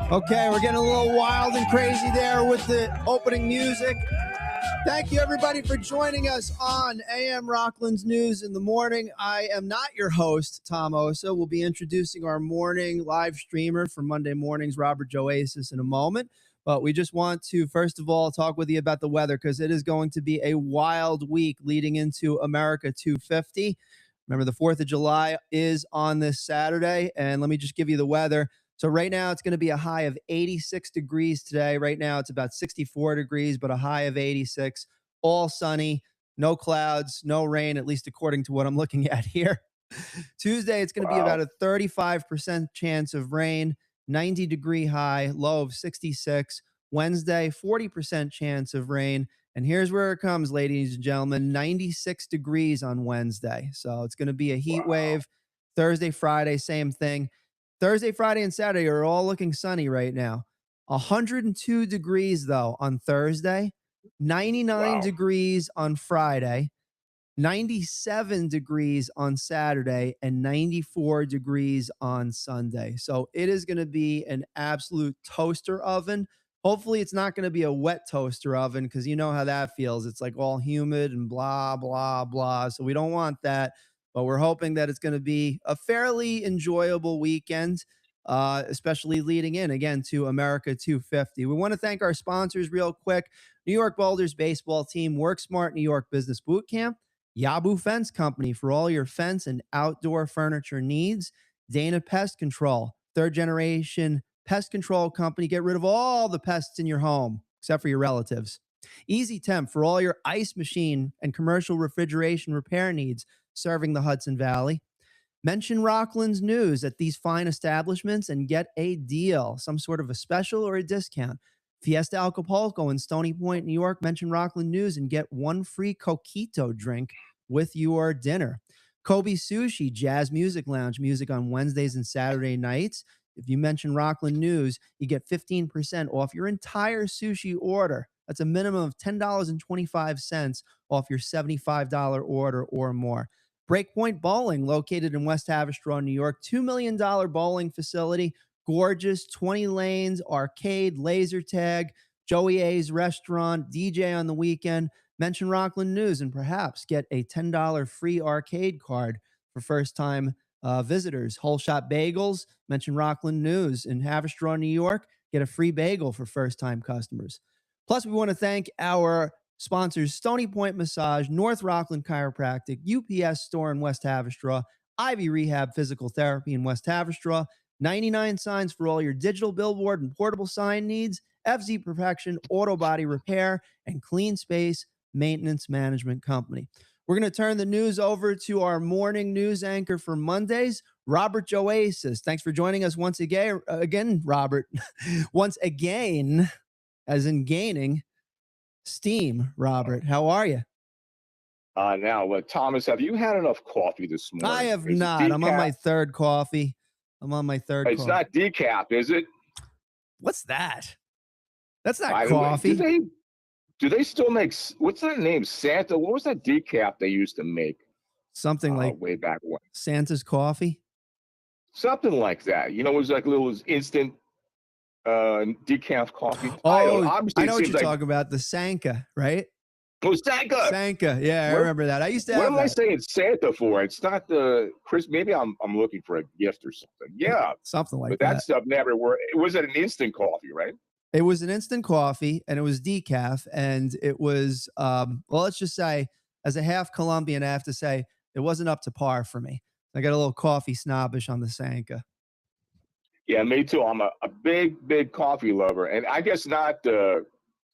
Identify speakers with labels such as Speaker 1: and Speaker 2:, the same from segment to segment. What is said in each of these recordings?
Speaker 1: Okay, we're getting a little wild and crazy there with the opening music. Thank you, everybody, for joining us on AM Rockland's News in the Morning. I am not your host, Tom Osa. We'll be introducing our morning live streamer for Monday mornings, Robert Jowaiszas, in a moment. But we just want to, first of all, talk with you about the weather because it is going to be a wild week leading into America 250. Remember, the 4th of July is on this Saturday. And let me just give you the weather. So right now it's going to be a high of 86 degrees today. Right now it's about 64 degrees, but a high of 86. All sunny, no clouds, no rain, at least according to what I'm looking at here. Tuesday it's going to be about a 35% chance of rain, 90-degree high, low of 66. Wednesday, 40% chance of rain. And here's where it comes, ladies and gentlemen, 96 degrees on Wednesday. So it's going to be a heat wave. Thursday, Friday, same thing. Thursday, Friday, and Saturday are all looking sunny right now. 102 degrees, though, on Thursday, 99 degrees on Friday, 97 degrees on Saturday, and 94 degrees on Sunday. So it is going to be an absolute toaster oven. Hopefully, it's not going to be a wet toaster oven because you know how that feels. It's like all humid and blah, blah, blah. So we don't want that. But we're hoping that it's going to be a fairly enjoyable weekend, especially leading in, again, to America 250. We want to thank our sponsors real quick. New York Boulders baseball team, Work Smart New York Business Boot Camp, Yabu Fence Company for all your fence and outdoor furniture needs, Dana Pest Control, third-generation pest control company. Get rid of all the pests in your home, except for your relatives. Easy Temp for all your ice machine and commercial refrigeration repair needs, serving the Hudson Valley. Mention Rockland's News at these fine establishments and get a deal, some sort of a special or a discount. Fiesta Acapulco in Stony Point, New York. Mention Rockland News and get one free coquito drink with your dinner. Kobe Sushi, Jazz Music Lounge, music on Wednesdays and Saturday nights. If you mention Rockland News, you get 15% off your entire sushi order. That's a minimum of $10.25 off your $75 order or more. Breakpoint Bowling, located in West Haverstraw, New York. $2 million bowling facility. Gorgeous, 20 lanes, arcade, laser tag, Joey A's restaurant, DJ on the weekend. Mention Rockland News and perhaps get a $10 free arcade card for first-time visitors. Whole Shot Bagels. Mention Rockland News in Haverstraw, New York. Get a free bagel for first-time customers. Plus, we want to thank our sponsors, Stony Point Massage, North Rockland Chiropractic, UPS Store in West Haverstraw, Ivy Rehab Physical Therapy in West Haverstraw, 99 Signs for all your digital billboard and portable sign needs, FZ Perfection Auto Body Repair, and Clean Space Maintenance Management Company. We're going to turn the news over to our morning news anchor for Mondays, Robert Jowaiszas. Thanks for joining us once again, Robert. Once again, as in gaining steam, Robert. How are you?
Speaker 2: Now, Thomas, have you had enough coffee this morning?
Speaker 1: I have not. I'm on my third coffee.
Speaker 2: It's not decaf, is it?
Speaker 1: What's that? That's not coffee.
Speaker 2: Do they still make, what's that name? Santa? What was that decaf they used to make?
Speaker 1: Something like
Speaker 2: way back when.
Speaker 1: Santa's coffee?
Speaker 2: Something like that. You know, it was like a little instant decaf coffee.
Speaker 1: Oh, I know what you're talking about. The Sanka, right?
Speaker 2: Oh, Sanka.
Speaker 1: Sanka. Yeah, I remember that. I used to have
Speaker 2: What am I saying Santa for? It's not the Chris. Maybe I'm looking for a gift or something. Yeah.
Speaker 1: Something like
Speaker 2: that. But that stuff never worked. It was an instant coffee, right?
Speaker 1: It was an instant coffee, and it was decaf, and it was, well, let's just say, as a half Colombian, I have to say, it wasn't up to par for me. I got a little coffee snobbish on the Sanka.
Speaker 2: Yeah, me too. I'm a big coffee lover, and I guess not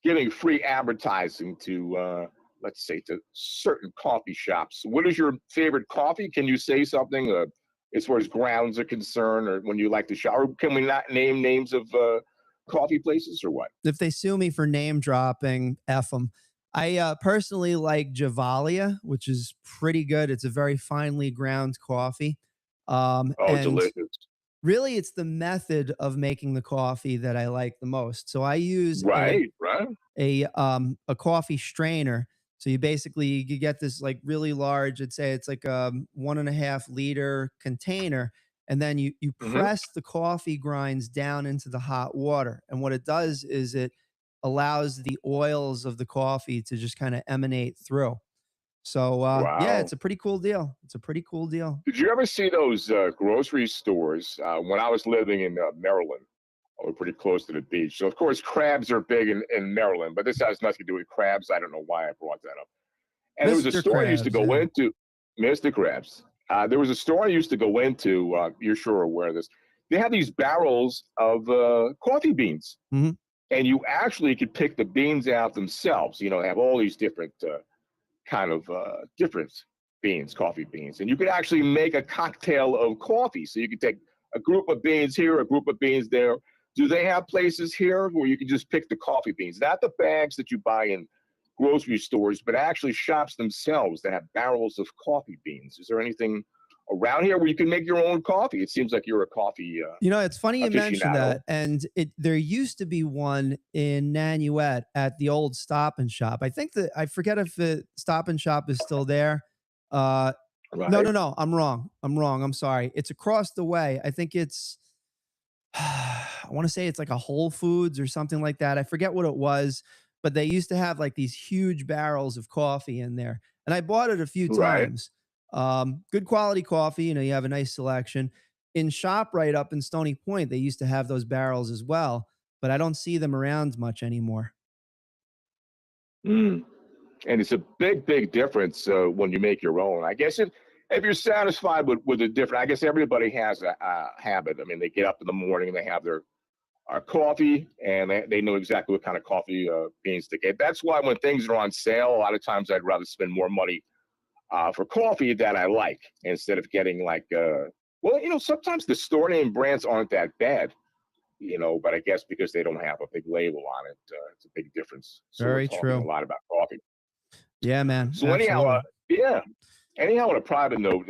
Speaker 2: giving free advertising to, let's say, to certain coffee shops. What is your favorite coffee? Can you say something as far as grounds are concerned, or when you like to shop? Or can we not name names of coffee places or what?
Speaker 1: If they sue me for name dropping, F them. I personally like Javalia, which is pretty good. It's a very finely ground coffee.
Speaker 2: Delicious.
Speaker 1: really it's the method of making the coffee that I like the most. So I use
Speaker 2: Right, right.
Speaker 1: a coffee strainer. So you get this like really large, I'd say it's like a 1.5 liter container, and then you
Speaker 2: Hmm.
Speaker 1: press the coffee grinds down into the hot water. And what it does is it allows the oils of the coffee to just kind of emanate through. So yeah,
Speaker 2: Wow.
Speaker 1: it's a pretty cool deal. It's a pretty cool deal.
Speaker 2: Did you ever see those grocery stores when I was living in Maryland? We're pretty close to the beach. So, of course, crabs are big in Maryland, but this has nothing to do with crabs. I don't know why I brought that up. And there was a
Speaker 1: Mr.
Speaker 2: store I used to
Speaker 1: Krabs,
Speaker 2: go
Speaker 1: yeah.
Speaker 2: into, Mr. Krabs. There was a store I used to go into. You're sure aware of this. They have these barrels of coffee beans,
Speaker 1: Mhm.
Speaker 2: and you actually could pick the beans out themselves. They have all these different kind of different beans, coffee beans, and you could actually make a cocktail of coffee. So you could take a group of beans here, a group of beans there. Do they have places here where you can just pick the coffee beans, not the bags that you buy in grocery stores, but actually shops themselves that have barrels of coffee beans? Is there anything around here where you can make your own coffee? It seems like you're a coffee
Speaker 1: It's funny you mentioned
Speaker 2: aficionado.
Speaker 1: that, and there used to be one in Nanuet at the old Stop and Shop. I think that I forget if the Stop and Shop is still there. Uh, no,
Speaker 2: Right.
Speaker 1: no, no. I'm wrong. I'm wrong. I'm sorry. It's across the way. I think it's. I want to say it's like a Whole Foods or something like that. I forget what it was, but they used to have like these huge barrels of coffee in there, and I bought it a few
Speaker 2: Right.
Speaker 1: times. Good quality coffee. You have a nice selection. In ShopRite up in Stony Point, they used to have those barrels as well, but I don't see them around much anymore.
Speaker 2: Mm. And it's a big, big difference when you make your own. I guess if you're satisfied with the different, I guess everybody has a habit. I mean, they get up in the morning, they have their coffee, and they know exactly what kind of coffee beans to get. That's why when things are on sale, a lot of times I'd rather spend more money for coffee that I like instead of getting like, well, sometimes the store name brands aren't that bad, but I guess because they don't have a big label on it, it's a big difference. So we're
Speaker 1: Very
Speaker 2: talking a
Speaker 1: true.
Speaker 2: lot about coffee.
Speaker 1: Yeah, man.
Speaker 2: So anyhow,
Speaker 1: Absolutely.
Speaker 2: yeah. Anyhow, on a private note,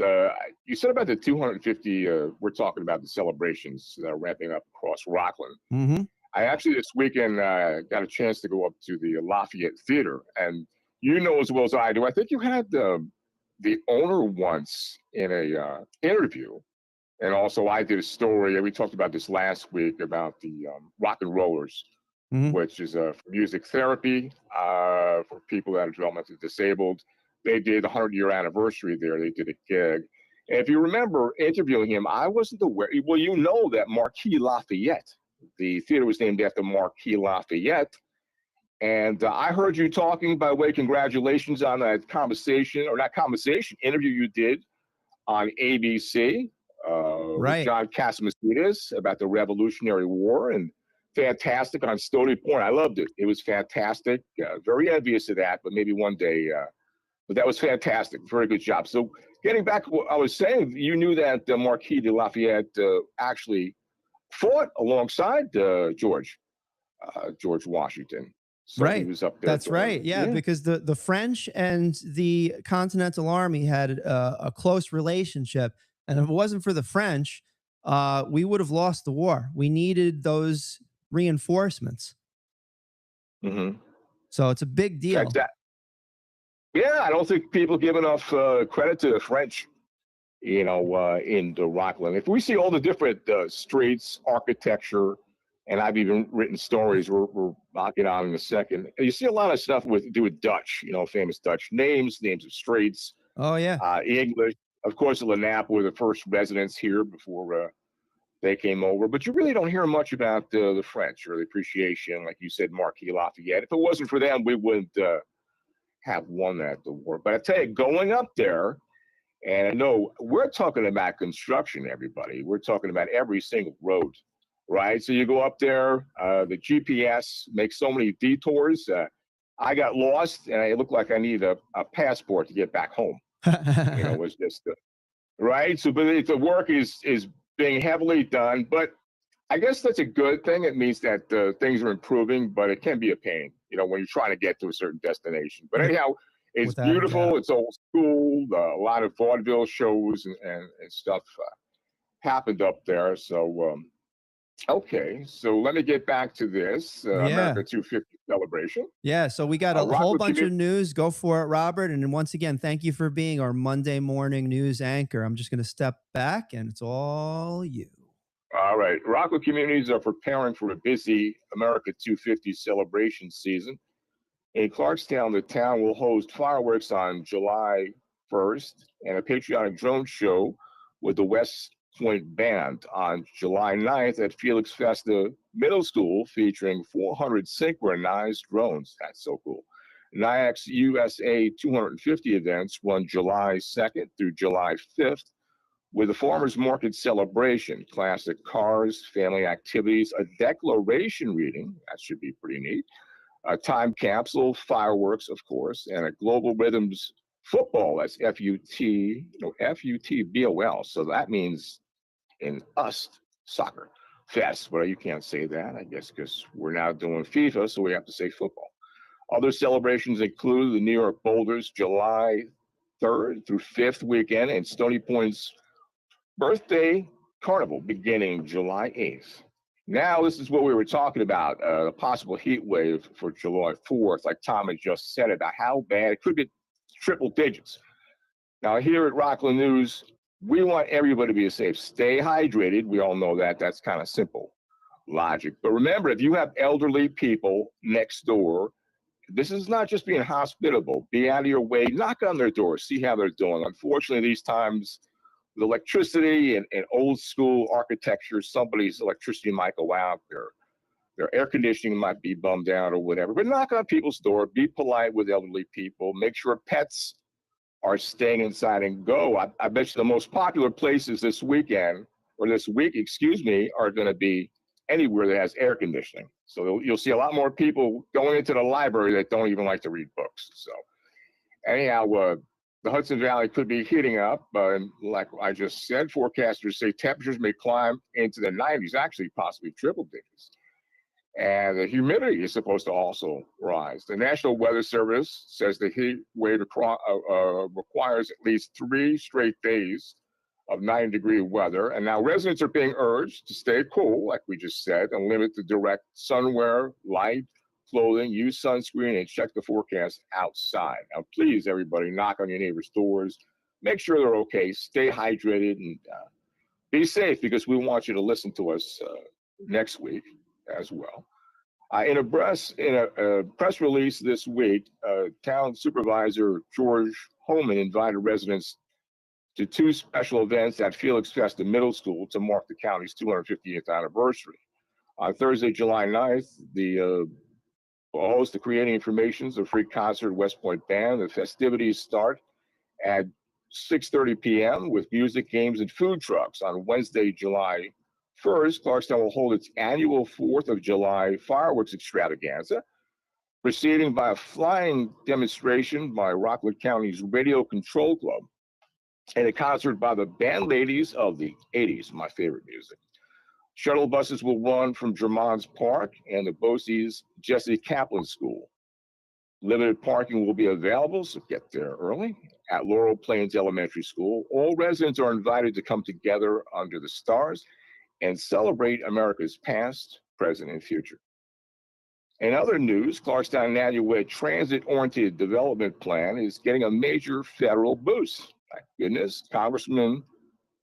Speaker 2: you said about the 250. We're talking about the celebrations that are ramping up across Rockland.
Speaker 1: Hmm.
Speaker 2: I actually this weekend got a chance to go up to the Lafayette Theater, and you know as well as I do. I think you had the owner once in a interview, and also I did a story. We talked about this last week about the Rock and Rollers,
Speaker 1: Hmm.
Speaker 2: which is music therapy for people that are developmentally disabled. They did the 100-year anniversary there. They did a gig. And if you remember interviewing him, I wasn't aware. Well, you know that Marquis Lafayette, the theater was named after Marquis Lafayette. And I heard you talking, by the way, congratulations on that conversation, or not conversation, interview you did on ABC with
Speaker 1: Right.
Speaker 2: John Cassimatidis about the Revolutionary War, and fantastic on Stony Point. I loved it. It was fantastic. Very envious of that, but maybe one day. But that was fantastic. Very good job. So getting back to what I was saying, you knew that Marquis de Lafayette actually fought alongside George Washington. So he
Speaker 1: Right.
Speaker 2: was up there
Speaker 1: That's
Speaker 2: during,
Speaker 1: right. Yeah,
Speaker 2: yeah.
Speaker 1: because the French and the Continental Army had a close relationship, and if it wasn't for the French, we would have lost the war. We needed those reinforcements,
Speaker 2: Hmm.
Speaker 1: so it's a big deal.
Speaker 2: Exactly. Yeah, I don't think people give enough credit to the French, in the Rockland. If we see all the different streets, architecture, and I've even written stories we're knocking on in a second. You see a lot of stuff with do with Dutch, famous Dutch names of streets,
Speaker 1: Oh yeah.
Speaker 2: English. Of course, the Lenape were the first residents here before they came over. But you really don't hear much about the French or the appreciation, like you said, Marquis Lafayette. If it wasn't for them, we wouldn't have won that the war. But I tell you, going up there, and I know we're talking about construction, everybody. We're talking about every single road, right? So you go up there, the GPS makes so many detours. I got lost, and it looked like I needed a passport to get back home. It was just right. So, but the work is being heavily done, but I guess that's a good thing. It means that things are improving, but it can be a pain, when you're trying to get to a certain destination. But
Speaker 1: With-
Speaker 2: anyhow, it's
Speaker 1: Without a doubt.
Speaker 2: beautiful. It's old school. A lot of vaudeville shows and stuff happened up there. So, okay, so let me get back to this
Speaker 1: Yeah.
Speaker 2: America 250 celebration.
Speaker 1: Yeah. So we got a whole
Speaker 2: Rockland
Speaker 1: bunch of
Speaker 2: community.
Speaker 1: news. Go for it, Robert. And then once again, thank you for being our Monday morning news anchor. I'm just going to step back and it's all you.
Speaker 2: All right, Rockland communities are preparing for a busy America 250 celebration season. In Clarkstown, the town will host fireworks on July 1st and a patriotic drone show with the West Point Band on July 9th at Felix Festa Middle School, featuring 400 synchronized drones. That's so cool. NIAX USA 250 events run July 2nd through July 5th with a farmers market celebration, classic cars, family activities, a declaration reading. That should be pretty neat, a time capsule, fireworks, of course, and a Global Rhythms football. That's F-U-T-B-O-L. So that means in us soccer fest. Well, you can't say that, I guess, because we're now doing FIFA, so we have to say football. Other celebrations include the New York Boulders July 3rd through 5th weekend and Stony Point's birthday carnival beginning July 8th. Now, this is what we were talking about, a possible heat wave for July 4th, like Tom had just said about how bad it could be, triple digits. Now, here at Rockland News, we want everybody to be safe. Stay hydrated. We all know that. That's kind of simple logic. But remember, if you have elderly people next door, this is not just being hospitable. Be out of your way. Knock on their door. See how they're doing. Unfortunately, these times, the electricity and old school architecture, somebody's electricity might go out, their air conditioning might be bummed out or whatever. But knock on people's door, be polite with elderly people, make sure pets are staying inside and go. I bet you the most popular places this weekend, or this week, excuse me, are going to be anywhere that has air conditioning. So you'll see a lot more people going into the library that don't even like to read books. So anyhow, the Hudson Valley could be heating up, and like I just said, forecasters say temperatures may climb into the 90s, actually possibly triple digits. And the humidity is supposed to also rise. The National Weather Service says the heat wave requires at least 3 straight days of 90-degree weather. And now residents are being urged to stay cool, like we just said, and limit the direct sun wear, light, clothing, use sunscreen, and check the forecast outside. Now, please, everybody, knock on your neighbors' doors. Make sure they're okay. Stay hydrated and be safe, because we want you to listen to us next week as well. In a press release this week, Town Supervisor George Holman invited residents to 2 special events at Felix Festa Middle School to mark the county's 250th anniversary. On Thursday, July 9th, the will host the Creating Informations, a free concert at West Point Band. The festivities start at 6:30 p.m. with music, games, and food trucks. On Wednesday, July 1st, Clarkstown will hold its annual 4th of July fireworks extravaganza, preceded by a flying demonstration by Rockland County's Radio Control Club and a concert by the band ladies of the 80s, my favorite music. Shuttle buses will run from Drummond's Park and the BOCES Jesse Kaplan School. Limited parking will be available, so get there early, at Laurel Plains Elementary School. All residents are invited to come together under the stars and celebrate America's past, present, and future. In other news, Clarkstown Nanuet Transit-Oriented Development Plan is getting a major federal boost. Thank goodness. Congressman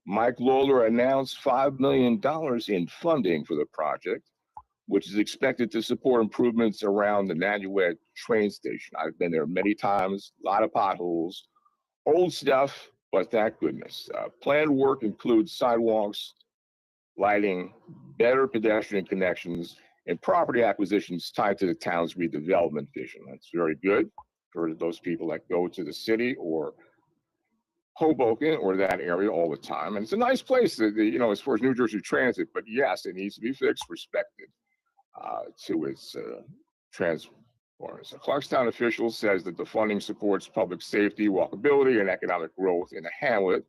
Speaker 2: Mike Lawler announced $5 million in funding for the project, which is expected to support improvements around the Nanuet train station. I've been there many times, a lot of potholes, old stuff, but thank goodness. Planned work includes sidewalks, lighting, better pedestrian connections, and property acquisitions tied to the town's redevelopment vision. That's very good for those people that go to the city or Hoboken or that area all the time. And it's a nice place, as far as New Jersey Transit, but yes, it needs to be fixed, respected to its transformers. So Clarkstown officials says that the funding supports public safety, walkability, and economic growth in the hamlet.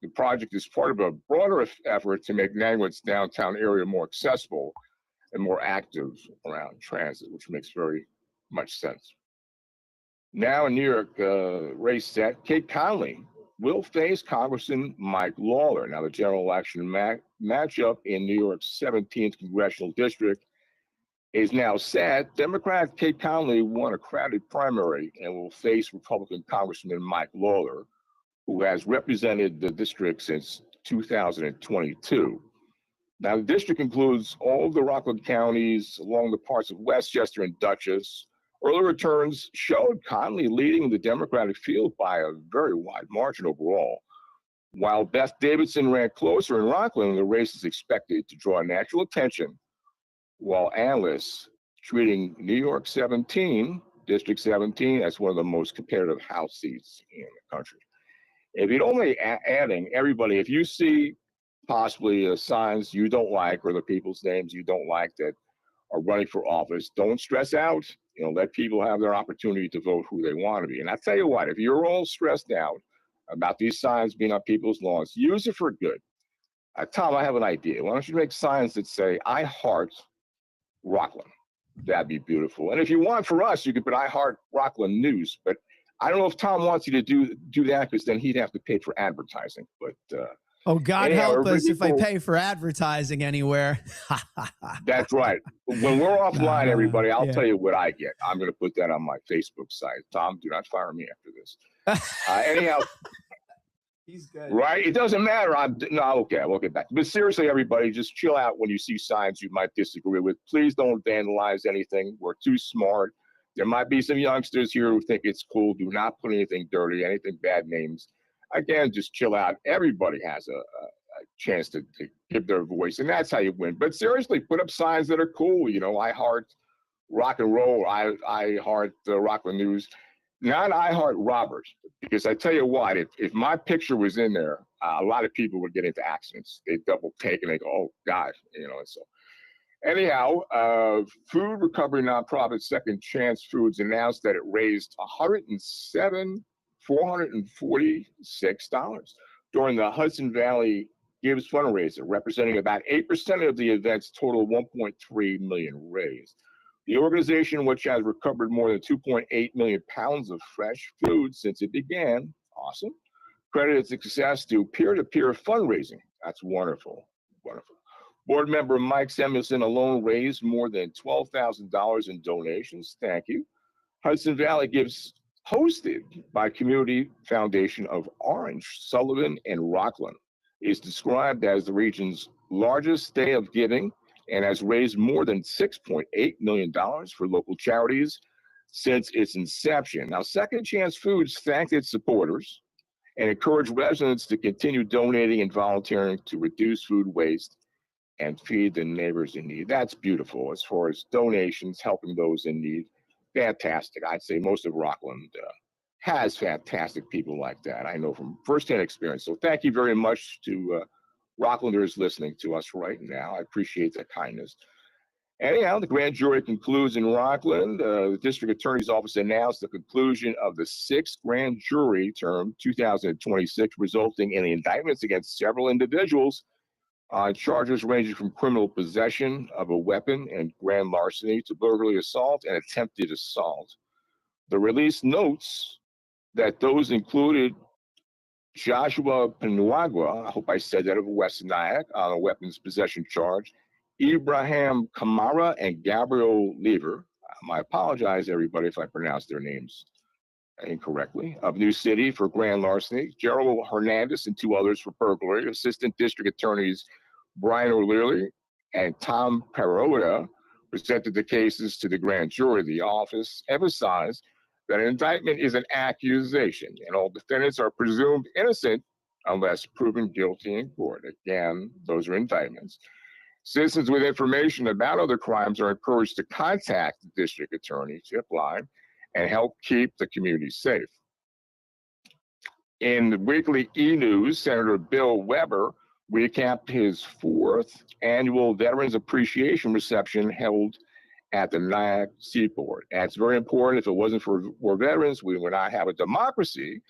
Speaker 2: The project is part of a broader effort to make Nanuet's downtown area more accessible and more active around transit, which makes very much sense. Now in New York, race set, Kate Conley will face Congressman Mike Lawler. Now, the general election matchup in New York's 17th congressional district is now set. Democrat Kate Conley won a crowded primary and will face Republican Congressman Mike Lawler, who has represented the district since 2022. Now, the district includes all of the Rockland counties along the parts of Westchester and Dutchess. Early returns showed Conley leading the Democratic field by a very wide margin overall. While Beth Davidson ran closer in Rockland, the race is expected to draw national attention, while analysts treating New York 17, District 17, as one of the most competitive House seats in the country. If you'd only adding everybody, if you see possibly signs you don't like or the people's names you don't like that are running for office, don't stress out. Let people have their opportunity to vote who they want to be. And I tell you what, if you're all stressed out about these signs being on people's lawns, use it for good. Tom, I have an idea. Why don't you make signs that say, I heart Rockland? That'd be beautiful. And if you want for us, you could put I heart Rockland News. But I don't know if Tom wants you to do that, because then he'd have to pay for advertising. But
Speaker 1: oh, God help us if I pay for advertising anywhere.
Speaker 2: That's right. When we're offline, everybody, I'll tell you what I get. I'm going to put that on my Facebook site. Tom, do not fire me after this. Anyhow,
Speaker 1: he's good.
Speaker 2: Right? It doesn't matter. Okay, we'll get back. But seriously, everybody, just chill out when you see signs you might disagree with. Please don't vandalize anything. We're too smart. There might be some youngsters here who think it's cool. Do not put anything dirty, anything bad names. Again, just chill out. Everybody has a chance to give their voice, and that's how you win. But seriously, put up signs that are cool. I heart rock and roll. I heart the Rockland News. Not I heart Robert, because I tell you what, if my picture was in there, a lot of people would get into accidents. They double take and they go, oh God, and so. Anyhow, food recovery nonprofit Second Chance Foods announced that it raised $107,446 during the Hudson Valley Gives fundraiser, representing about 8% of the event's total 1.3 million raised. The organization, which has recovered more than 2.8 million pounds of fresh food since it began, awesome, credited success to peer-to-peer fundraising. That's wonderful, wonderful. Board member Mike Samuelson alone raised more than $12,000 in donations. Thank you. Hudson Valley Gives, hosted by Community Foundation of Orange, Sullivan, and Rockland, is described as the region's largest day of giving and has raised more than $6.8 million for local charities since its inception. Now, Second Chance Foods thanked its supporters and encouraged residents to continue donating and volunteering to reduce food waste and feed the neighbors in need. That's beautiful. As far as donations, helping those in need, fantastic. I'd say most of Rockland has fantastic people like that. I know from firsthand experience. So thank you very much to Rocklanders listening to us right now. I appreciate that kindness. Anyhow, the grand jury concludes in Rockland. The district attorney's office announced the conclusion of the 6th grand jury term 2026, resulting in the indictments against several individuals on charges ranging from criminal possession of a weapon and grand larceny to burglary assault and attempted assault. The release notes that those included Joshua Panuagua, I hope I said that, of West Nyack, on a weapons possession charge, Ibrahim Kamara and Gabriel Lever. I apologize, everybody, if I pronounce their names incorrectly, of New City for grand larceny, Gerald Hernandez and 2 others for burglary. Assistant District Attorneys Brian O'Leary and Tom Perota presented the cases to the grand jury. The office emphasized that an indictment is an accusation, and all defendants are presumed innocent unless proven guilty in court. Again, those are indictments. Citizens with information about other crimes are encouraged to contact the district attorney, tip line, and help keep the community safe. In the weekly e-news, Senator Bill Weber recapped his 4th annual Veterans Appreciation Reception held at the Nyack Seaport. And it's very important. If it wasn't for veterans, we would not have a democracy.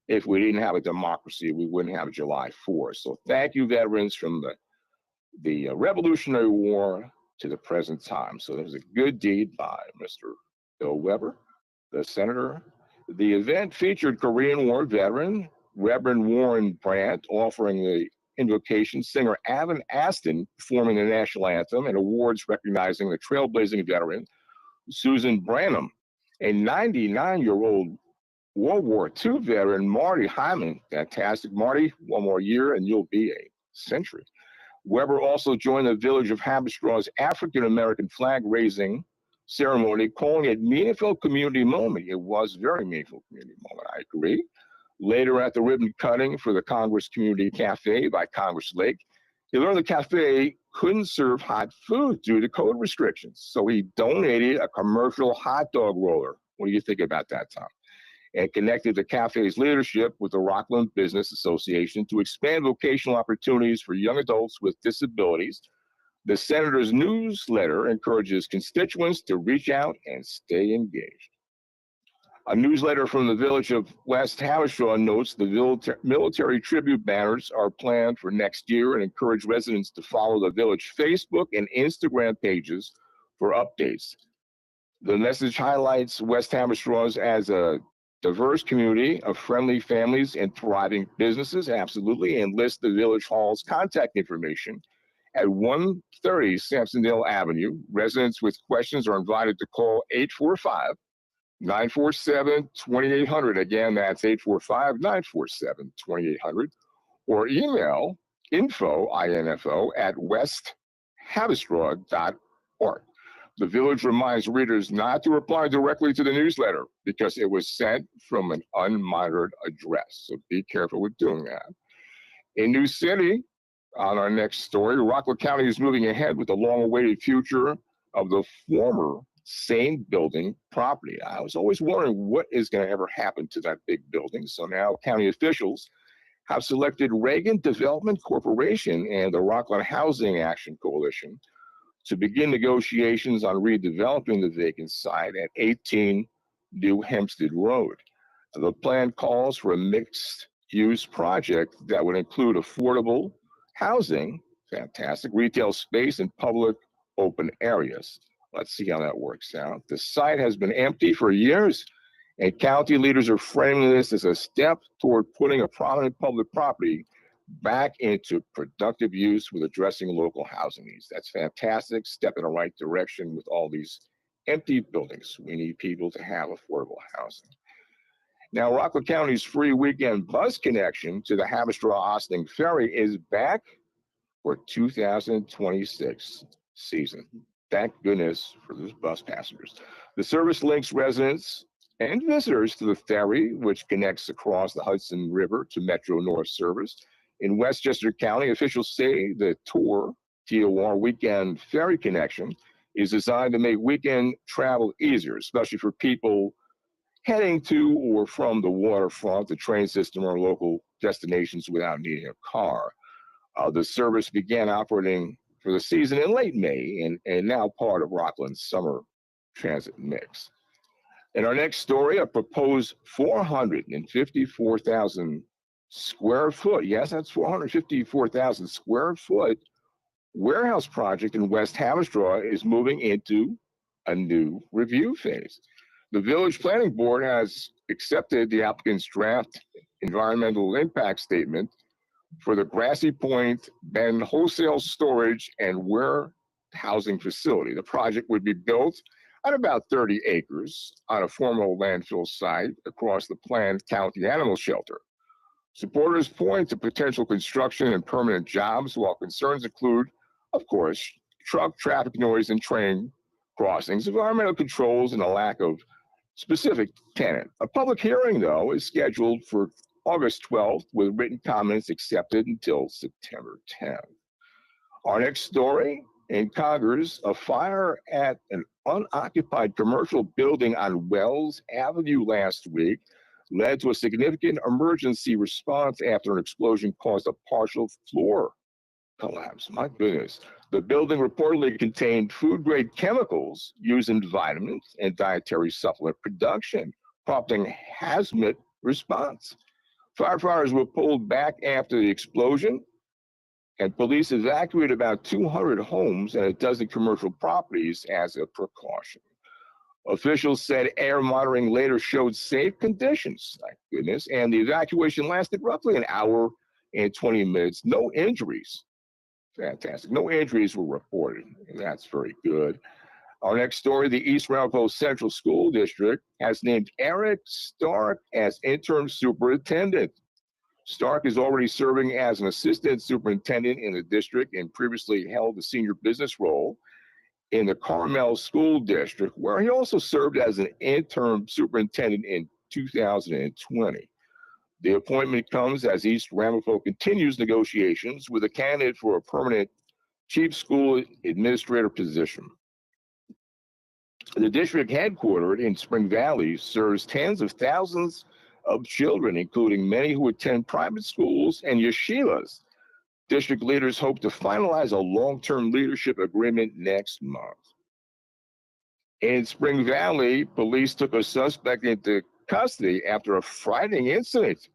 Speaker 2: If we didn't have a democracy, we wouldn't have July 4th. So thank you, veterans, from the Revolutionary War to the present time. So there was a good deed by Mr. Bill Weber, the senator. The event featured Korean War veteran Reverend Warren Brandt offering the invocation, singer Avon Aston performing the national anthem, and awards recognizing the trailblazing veteran Susan Branham, a 99-year-old World War II veteran Marty Hyman. Fantastic, Marty. One more year and you'll be a century. Weber also joined the village of Habistraw's African-American flag raising ceremony, calling it meaningful community moment. It was a very meaningful community moment, I agree. Later at the ribbon cutting for the Congress Community Cafe by Congress Lake, he learned the cafe couldn't serve hot food due to code restrictions. So he donated a commercial hot dog roller. What do you think about that, Tom? And connected the cafe's leadership with the Rockland Business Association to expand vocational opportunities for young adults with disabilities. The senator's newsletter encourages constituents to reach out and stay engaged. A newsletter from the village of West Haverstraw notes the military tribute banners are planned for next year and encourage residents to follow the village Facebook and Instagram pages for updates. The message highlights West Haverstraw as a diverse community of friendly families and thriving businesses, absolutely, and lists the village hall's contact information at 130 Sampsondale Avenue. Residents with questions are invited to call 845-947-2800. Again, that's 845-947-2800, or email info at westhaverstraw.org. The village reminds readers not to reply directly to the newsletter because it was sent from an unmonitored address. So be careful with doing that. In New City, on our next story, Rockland County is moving ahead with the long-awaited future of the former same building property. I was always wondering what is going to ever happen to that big building. So now county officials have selected Reagan Development Corporation and the Rockland Housing Action Coalition to begin negotiations on redeveloping the vacant site at 18 New Hempstead Road. The plan calls for a mixed-use project that would include affordable housing, fantastic, retail space, and public open areas. Let's see how that works out. The site has been empty for years, and county leaders are framing this as a step toward putting a prominent public property back into productive use with addressing local housing needs. That's fantastic, step in the right direction with all these empty buildings. We need people to have affordable housing. Now, Rockland County's free weekend bus connection to the Haverstraw-Ossining Ferry is back for 2026 season. Thank goodness for those bus passengers. The service links residents and visitors to the ferry, which connects across the Hudson River to Metro North service. In Westchester County, officials say the TOR weekend ferry connection is designed to make weekend travel easier, especially for people heading to or from the waterfront, the train system, or local destinations without needing a car. The service began operating for the season in late May and now part of Rockland's summer transit mix. In our next story, a proposed 454,000 square foot, yes, that's 454,000 square foot warehouse project in West Haverstraw is moving into a new review phase. The village planning board has accepted the applicant's draft environmental impact statement for the Grassy Point Bend wholesale storage and warehousing facility. The project would be built on about 30 acres on a former landfill site across the planned county animal shelter. Supporters point to potential construction and permanent jobs, while concerns include, of course, truck traffic noise and train crossings, environmental controls, and a lack of specific tenant. A public hearing, though, is scheduled for August 12th, with written comments accepted until September 10th. Our next story, in Congress, a fire at an unoccupied commercial building on Wells Avenue last week led to a significant emergency response after an explosion caused a partial floor collapse. My goodness. The building reportedly contained food-grade chemicals used in vitamins and dietary supplement production, prompting hazmat response. Firefighters were pulled back after the explosion, and police evacuated about 200 homes and a dozen commercial properties as a precaution. Officials said air monitoring later showed safe conditions, thank goodness, and the evacuation lasted roughly an hour and 20 minutes. No injuries. Fantastic. No injuries were reported. That's very good. Our next story, the East Ramapo Central School District has named Eric Stark as interim superintendent. Stark is already serving as an assistant superintendent in the district and previously held the senior business role in the Carmel School District, where he also served as an interim superintendent in 2020. The appointment comes as East Ramapo continues negotiations with a candidate for a permanent chief school administrator position. The district headquartered in Spring Valley serves tens of thousands of children, including many who attend private schools and yeshivas. District leaders hope to finalize a long-term leadership agreement next month. In Spring Valley, police took a suspect into custody after a frightening incident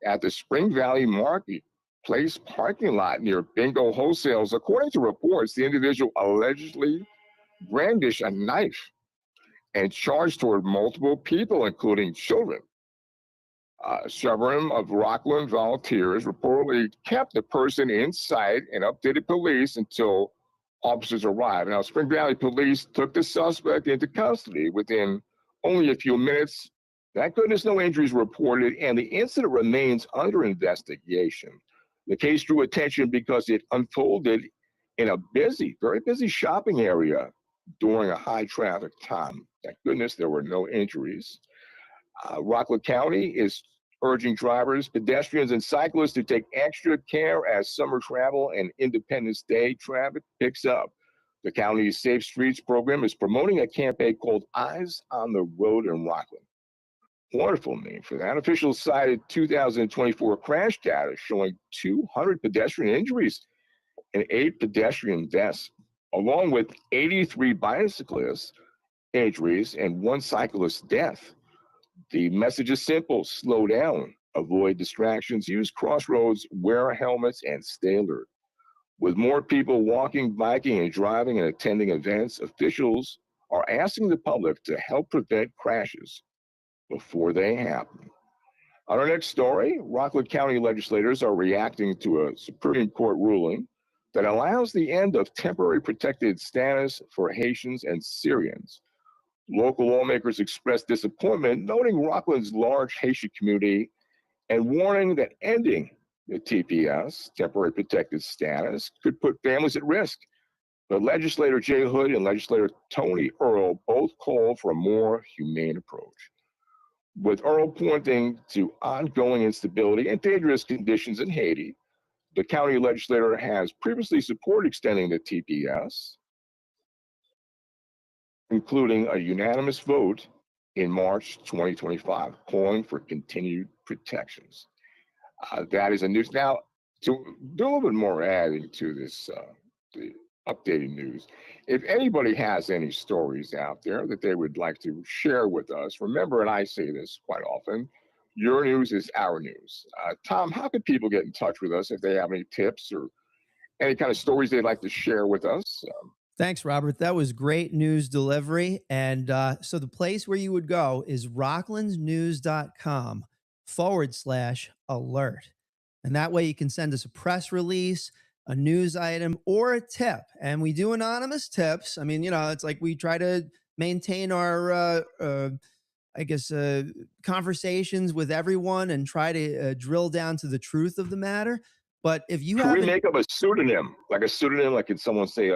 Speaker 2: at the Spring Valley Marketplace parking lot near Bingo Wholesales. According to reports, the individual allegedly brandished a knife and charged toward multiple people, including children. Several of Rockland volunteers reportedly kept the person in sight and updated police until officers arrived. Now, Spring Valley police took the suspect into custody within only a few minutes. Thank goodness no injuries reported, and the incident remains under investigation. The case drew attention because it unfolded in a very busy shopping area during a high traffic time. Thank goodness there were no injuries. Rockland County is urging drivers, pedestrians, and cyclists to take extra care as summer travel and Independence Day traffic picks up. The county's Safe Streets program is promoting a campaign called Eyes on the Road in Rockland. Wonderful name for that. Officials cited 2024 crash data showing 200 pedestrian injuries and 8 pedestrian deaths, along with 83 bicyclist injuries and 1 cyclist death. The message is simple: slow down, avoid distractions, use crossroads, wear helmets, and stay alert. With more people walking, biking, and driving and attending events, officials are asking the public to help prevent crashes before they happen. On our next story, Rockland County legislators are reacting to a Supreme Court ruling that allows the end of temporary protected status for Haitians and Syrians. Local lawmakers expressed disappointment, noting Rockland's large Haitian community and warning that ending the TPS, temporary protected status, could put families at risk. But Legislator Jay Hood and Legislator Tony Earl both called for a more humane approach. With Earl pointing to ongoing instability and dangerous conditions in Haiti, the county legislator has previously supported extending the TPS, including a unanimous vote in March 2025, calling for continued protections. That is a news. Now, to do a little bit more adding to this, the updated news, if anybody has any stories out there that they would like to share with us, remember, and I say this quite often, your news is our news. Tom, how can people get in touch with us if they have any tips or any kind of stories they'd like to share with us?
Speaker 1: Thanks, Robert. That was great news delivery. And so the place where you would go is rocklandsnews.com/alert. And that way you can send us a press release, a news item, or a tip. And we do anonymous tips. I mean, it's like we try to maintain our, conversations with everyone and try to drill down to the truth of the matter. But if you
Speaker 2: Can we make up a pseudonym, like can someone say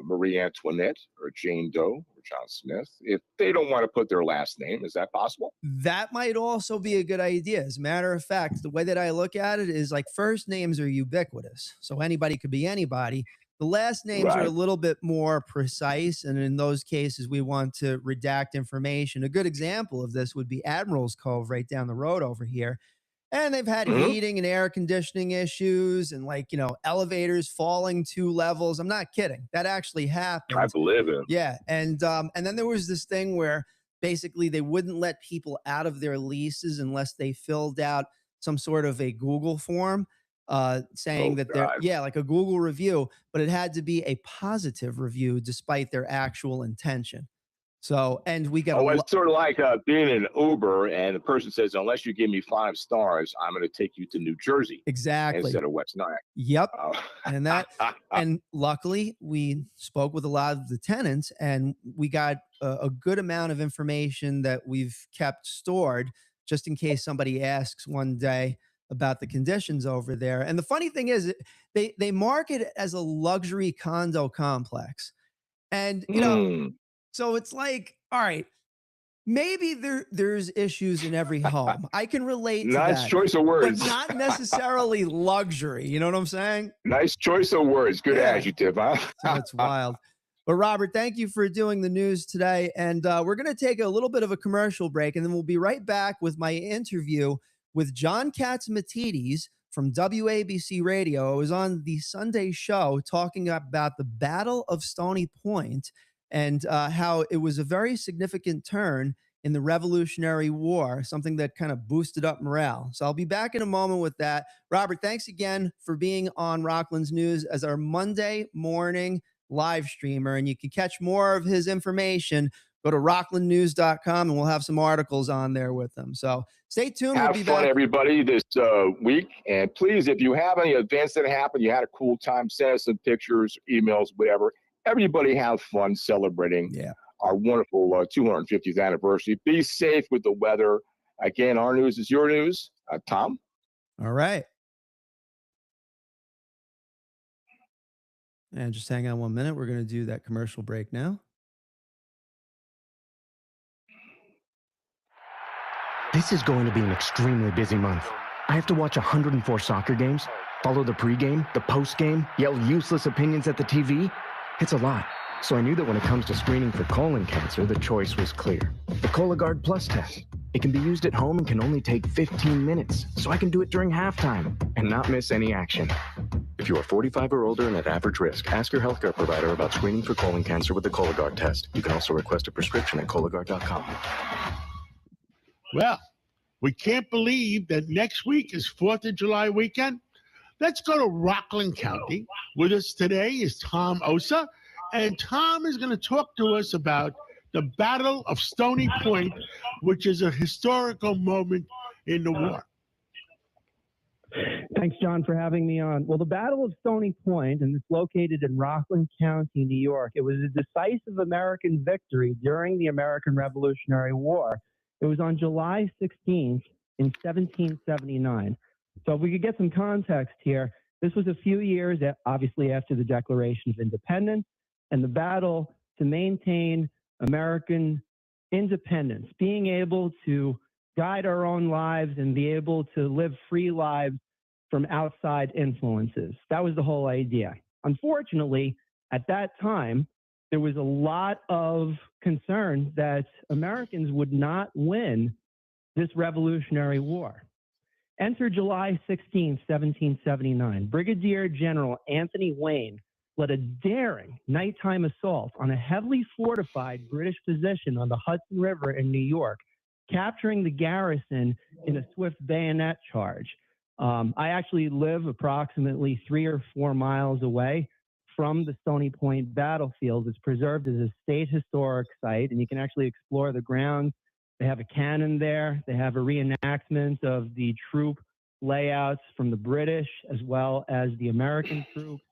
Speaker 2: Marie Antoinette or Jane Doe or John Smith? If they don't want to put their last name, is that possible?
Speaker 1: That might also be a good idea. As a matter of fact, the way that I look at it is like first names are ubiquitous. So anybody could be anybody. The last names are a little bit more precise. And in those cases, we want to redact information. A good example of this would be Admiral's Cove right down the road over here. And they've had heating and air conditioning issues and elevators falling 2 levels. I'm not kidding. That actually happened.
Speaker 2: I believe it.
Speaker 1: Yeah. And then there was this thing where basically they wouldn't let people out of their leases unless they filled out some sort of a Google form saying that they're, like a Google review, but it had to be a positive review despite their actual intention. So, and we got
Speaker 2: Oh, it's sort of like being in Uber, and the person says, "Unless you give me 5 stars, I'm going to take you to New Jersey
Speaker 1: exactly.
Speaker 2: instead of West Nile."
Speaker 1: Yep. And that, and luckily we spoke with a lot of the tenants, and we got a good amount of information that we've kept stored just in case somebody asks one day about the conditions over there. And the funny thing is, they market it as a luxury condo complex, and so it's like, all right, maybe there's issues in every home. I can relate to
Speaker 2: Nice
Speaker 1: that,
Speaker 2: choice of
Speaker 1: but
Speaker 2: words.
Speaker 1: not necessarily luxury. You know what I'm saying?
Speaker 2: Nice choice of words. Good adjective, huh?
Speaker 1: That's wild. But Robert, thank you for doing the news today. And we're going to take a little bit of a commercial break, and then we'll be right back with my interview with John Catsimatidis from WABC Radio. I was on the Sunday show talking about the Battle of Stony Point and how it was a very significant turn in the Revolutionary War, something that kind of boosted up morale. So I'll be back in a moment with that. Robert, thanks again for being on Rockland's News as our Monday morning live streamer. And you can catch more of his information. Go to rocklandnews.com, and we'll have some articles on there with him. So stay tuned.
Speaker 2: Have
Speaker 1: we'll be
Speaker 2: fun,
Speaker 1: back.
Speaker 2: everybody, this week. And please, if you have any events that happen, you had a cool time, send us some pictures, emails, whatever. Everybody have fun celebrating our wonderful 250th anniversary. Be safe with the weather. Again, our news is your news. Tom?
Speaker 1: All right. And just hang on 1 minute. We're going to do that commercial break now.
Speaker 3: This is going to be an extremely busy month. I have to watch 104 soccer games, follow the pregame, the postgame, yell useless opinions at the TV. It's a lot. So I knew that when it comes to screening for colon cancer, the choice was clear. The Cologuard Plus test. It can be used at home and can only take 15 minutes, so I can do it during halftime and not miss any action. If you are 45 or older and at average risk, ask your healthcare provider about screening for colon cancer with the Cologuard test. You can also request a prescription at Cologuard.com.
Speaker 4: Well, we can't believe that next week is 4th of July weekend. Let's go to Rockland County. With us today is Tom Osa, and Tom is going to talk to us about the Battle of Stony Point, which is a historical moment in the war.
Speaker 5: Thanks, John, for having me on. Well, the Battle of Stony Point, and it's located in Rockland County, New York. It was a decisive American victory during the American Revolutionary War. It was on July 16th in 1779. So if we could get some context here, this was a few years, obviously, after the Declaration of Independence and the battle to maintain American independence, being able to guide our own lives and be able to live free lives from outside influences. That was the whole idea. Unfortunately, at that time, there was a lot of concern that Americans would not win this Revolutionary War. Enter July 16, 1779. Brigadier General Anthony Wayne led a daring nighttime assault on a heavily fortified British position on the Hudson River in New York, capturing the garrison in a swift bayonet charge. I actually live approximately 3 or 4 miles away from the Stony Point battlefield. It's preserved as a state historic site, and you can actually explore the grounds. They have a cannon there. They have a reenactment of the troop layouts from the British as well as the American troops.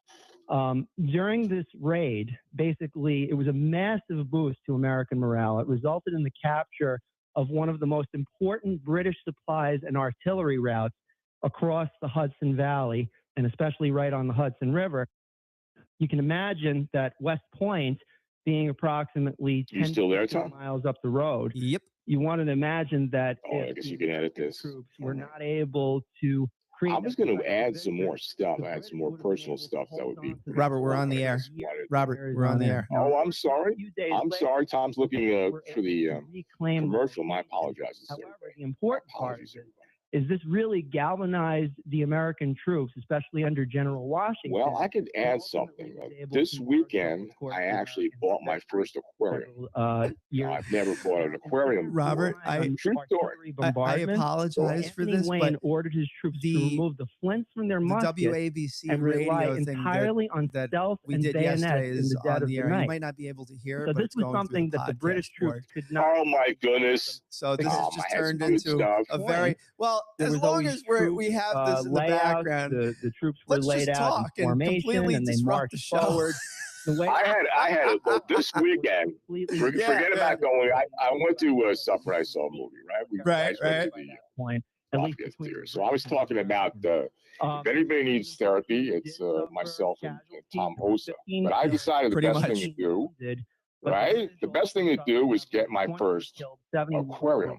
Speaker 5: During this raid, basically, it was a massive boost to American morale. It resulted in the capture of one of the most important British supplies and artillery routes across the Hudson Valley, and especially right on the Hudson River. You can imagine that West Point being approximately 10 miles up the road.
Speaker 1: Yep.
Speaker 5: You wanted to imagine that
Speaker 2: I guess you can edit this.
Speaker 5: Troops were not able to create.
Speaker 2: I was going to add some more stuff, add some more personal stuff. That would be.
Speaker 1: Robert, we're on the air. Robert, we're on the air.
Speaker 2: Oh, I'm sorry. I'm sorry. Tom's looking for the commercial. My apologies.
Speaker 5: However, the important part is this really galvanized the American troops, especially under General Washington.
Speaker 2: Well, I could add something. This weekend, I actually bought my first aquarium. I've never bought an aquarium before.
Speaker 1: Robert,
Speaker 2: True story.
Speaker 1: I apologize for this,
Speaker 5: Wayne
Speaker 1: but
Speaker 5: ordered his troops to remove the flints from their
Speaker 1: the
Speaker 5: muskets
Speaker 1: WABC
Speaker 5: and rely
Speaker 1: radio thing
Speaker 5: entirely on
Speaker 1: that
Speaker 5: stealth
Speaker 1: we
Speaker 5: and
Speaker 1: did
Speaker 5: bayonets
Speaker 1: yesterday
Speaker 5: in
Speaker 1: is
Speaker 5: the dead
Speaker 1: on
Speaker 5: of
Speaker 1: the
Speaker 5: the
Speaker 1: air. You
Speaker 5: night.
Speaker 1: might not be able to hear it,
Speaker 5: So
Speaker 1: but
Speaker 5: this
Speaker 1: it's
Speaker 5: was
Speaker 1: going through
Speaker 5: something that the British
Speaker 1: podcast
Speaker 5: troops could not.
Speaker 2: Oh my goodness.
Speaker 1: So this
Speaker 2: Oh,
Speaker 1: has just turned into a very well.
Speaker 5: There
Speaker 1: As
Speaker 5: was
Speaker 1: long
Speaker 5: always
Speaker 1: as
Speaker 5: troops,
Speaker 1: we have this in the
Speaker 5: layouts,
Speaker 1: background,
Speaker 5: the troops were
Speaker 1: let's
Speaker 5: laid
Speaker 1: just
Speaker 5: out
Speaker 1: talk
Speaker 5: in
Speaker 1: and
Speaker 5: formation,
Speaker 1: completely
Speaker 5: and they
Speaker 1: disrupt the
Speaker 5: marched
Speaker 1: show.
Speaker 5: forward. The way
Speaker 2: I had it. Well, this weekend, forget about going. I went to Supper. I saw a movie, right? We guys went to the
Speaker 5: point, at least
Speaker 2: Lafayette Theater. So I was talking about if anybody needs therapy, it's myself and Tom Osa. But I decided the best thing to do, right? The best thing to do was get my first aquarium.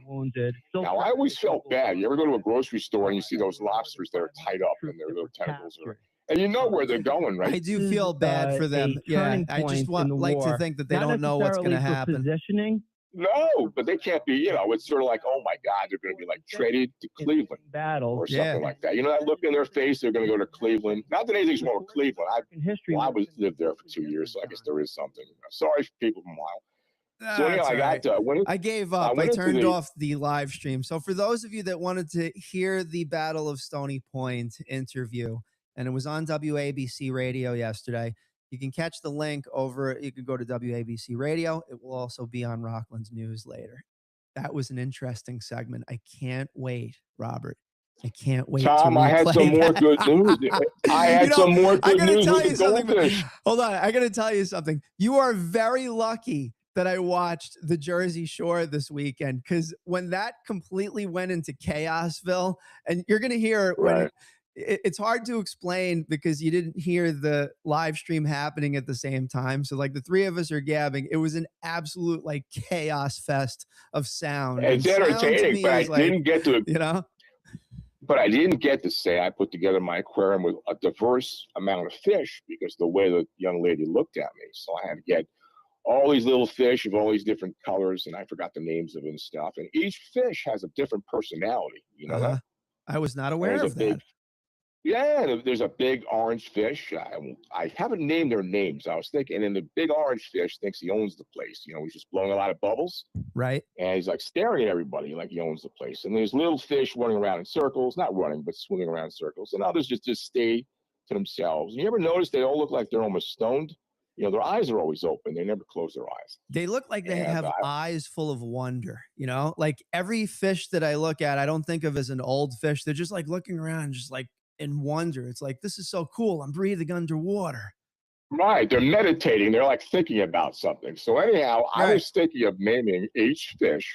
Speaker 2: Now, I always felt bad. You ever go to a grocery store and you see those lobsters that are tied up and their little tentacles are, and you know where they're going, right?
Speaker 1: I do feel bad for them. Yeah, I just like to think that they don't know what's going to happen.
Speaker 5: Positioning.
Speaker 2: No, but they can't be, it's sort of like, oh my God, they're going to be like traded to Cleveland or something like that. You know, that look in their face, they're going to go to Cleveland. Not that anything's wrong with Cleveland. I lived there for 2 years, so I guess there is something. Sorry for people from Ohio. So anyhow,
Speaker 1: I gave up. I turned off the live stream. So for those of you that wanted to hear the Battle of Stony Point interview, and it was on WABC radio yesterday, you can catch the link over. You can go to WABC radio. It will also be on Rockland's news later. That was an interesting segment. I can't wait, Robert. I can't wait.
Speaker 2: Tom, I had some more good news. I had some more good news with the goldfish.
Speaker 1: Hold on. I got to tell you something. You are very lucky that I watched the Jersey Shore this weekend, because when that completely went into Chaosville, and you're going to hear when it's hard to explain because you didn't hear the live stream happening at the same time. So like the three of us are gabbing. It was an absolute like chaos fest of sound.
Speaker 2: It's entertaining, but I didn't get to, but I didn't get to say I put together my aquarium with a diverse amount of fish because the way the young lady looked at me. So I had to get all these little fish of all these different colors, and I forgot the names of it and stuff. And each fish has a different personality. You know that?
Speaker 1: I was not aware of that.
Speaker 2: Yeah, there's a big orange fish. I haven't named their names. I was thinking, and the big orange fish thinks he owns the place. You know, he's just blowing a lot of bubbles.
Speaker 1: Right.
Speaker 2: And he's like staring at everybody like he owns the place. And there's little fish running around in circles, not running, but swimming around in circles. And others just stay to themselves. And you ever notice they all look like they're almost stoned? You know, their eyes are always open. They never close their eyes.
Speaker 1: They look like they have eyes full of wonder, you know? Like every fish that I look at, I don't think of as an old fish. They're just like looking around, just like in wonder. It's like, this is so cool. I'm breathing underwater.
Speaker 2: Right. They're meditating. They're like thinking about something. So anyhow, I was thinking of naming each fish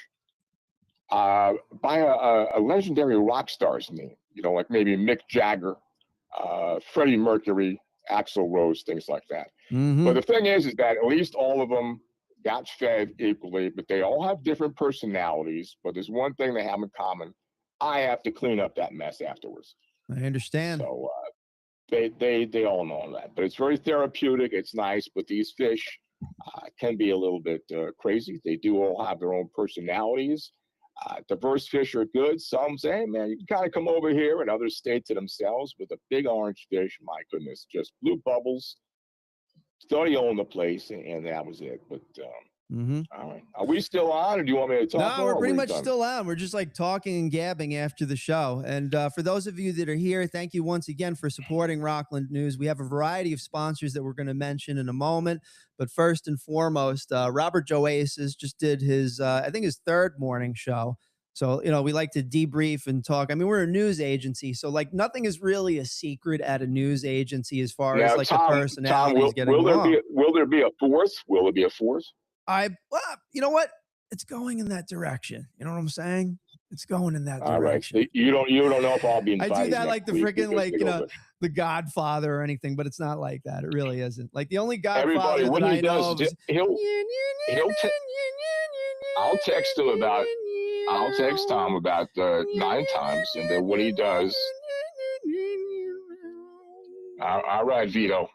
Speaker 2: by a legendary rock star's name, you know, like maybe Mick Jagger, Freddie Mercury, Axl Rose, things like that. But the thing is that at least all of them got fed equally, but they all have different personalities. But there's one thing they have in common. I have to clean up that mess afterwards.
Speaker 1: I understand.
Speaker 2: So they all know that. But it's very therapeutic. It's nice. But these fish can be a little bit crazy. They do all have their own personalities. Diverse fish are good. Some say, hey, man, you can kind of come over here, and others stay to themselves. But the big orange fish, my goodness, just blew bubbles. Thought he owned the place, and that was it. But all right, are we still on, or do you want me to talk?
Speaker 1: No, we're pretty much still on. We're just like talking and gabbing after the show. And for those of you that are here, thank you once again for supporting Rockland News. We have a variety of sponsors that we're going to mention in a moment. But first and foremost, Robert Jowaiszas just did his, I think, his third morning show. So, you know, we like to debrief and talk. I mean, we're a news agency, so like nothing is really a secret at a news agency as far as like
Speaker 2: Tom,
Speaker 1: the personalities getting
Speaker 2: will
Speaker 1: along.
Speaker 2: Will there be a fourth? Will there be a fourth?
Speaker 1: Well, you know what? It's going in that direction. You know what I'm saying? It's going in that direction.
Speaker 2: All right. So you don't know if I'll be invited.
Speaker 1: I do that like the freaking like, you know, The Godfather or anything, but it's not like that. It really isn't. Like the only Godfather that I know of is
Speaker 2: I'll text him about. I'll text Tom about 9 times, and then when he does, all right, Vito.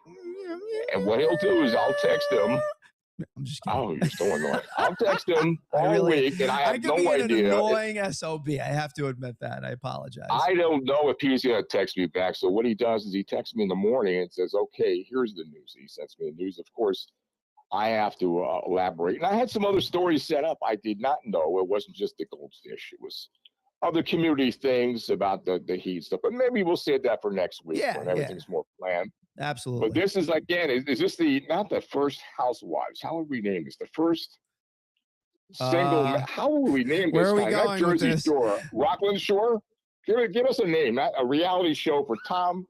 Speaker 2: And what he'll do is I'll text him.
Speaker 1: I'm just kidding.
Speaker 2: Oh, you're so annoying. I'll text him all week, and I have no
Speaker 1: could be
Speaker 2: idea.
Speaker 1: an annoying SOB. I have to admit that. I apologize.
Speaker 2: I don't know if he's going to text me back. So what he does is he texts me in the morning and says, "Okay, here's the news." He sends me the news. Of course, I have to elaborate. And I had some other stories set up. I did not know it wasn't just the goldfish. It was other community things about the heat stuff. But maybe we'll save that for next week when everything's more planned.
Speaker 1: Absolutely.
Speaker 2: But this is, again, is this not the first Housewives? How would we name this? The first single, how would we name this?
Speaker 1: Where are we going
Speaker 2: Jersey
Speaker 1: with this?
Speaker 2: Shore, Rockland Shore? Give us a name, a reality show for Tom,